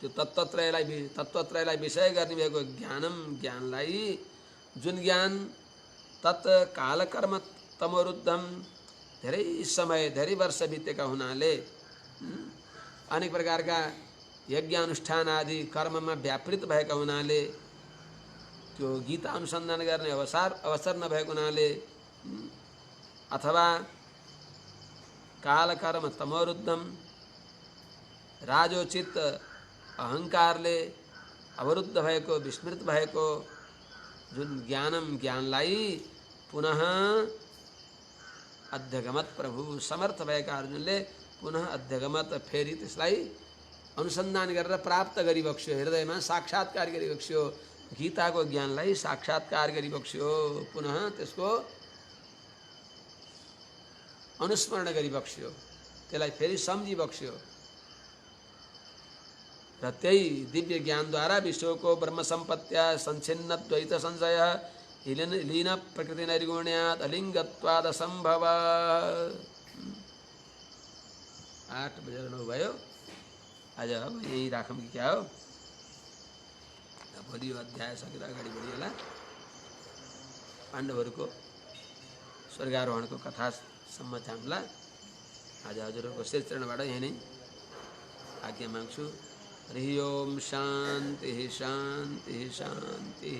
त्यो तत्त्वत्रयलाई विषय गर्ने भएको ज्ञानलाई, जुन ज्ञान तत् कालकर्म तमोरुद्धम धेरै समय धेरै वर्ष बितेका हुनाले अनेक प्रकारका यज्ञ अनुष्ठान आदि कर्ममा व्यापृत भएका हुनाले, त्यो गीता अनुसन्धान गर्ने अवसर नभएको हुनाले, अथवा कालकर्म तमोरुद्धम राजोचित अहङ्कारले अवरुद्ध भएको, विस्मृत भएको जुन ज्ञानलाई पुनः अध्यगमत प्रभु समर्थ भएका अर्जुनले पुनः अध्यगमत फेरि त्यसलाई अनुसन्धान गरेर प्राप्त गरिबक्स्यो, हृदयमा साक्षात्कार गरिबक्स्यो, गीताको ज्ञानलाई साक्षात्कार गरिबक्स्यो, पुनः त्यसको अनुस्मरण गरिबक्स्यो, त्यसलाई फेरि सम्झिबक्स्यो र त्यही दिव्य ज्ञानद्वारा विश्वको ब्रह्म सम्पत्त्या संच्छिन्न द्वैत संशय लीन प्रकृति नैर्गुण्यात् अलिङ्गत्वाद् असम्भव। 8:09 भयो। आज अब यही राखौँ कि क्या हो? भोलि अध्याय सकेर अगाडि बढिएला। पाण्डवहरूको स्वर्गारोहणको कथासम्म जाउँला। आज हजुरहरूको श्री चरणबाट यही नै आज्ञा माग्छु। हरि ओम शान्ति शान्ति शान्ति।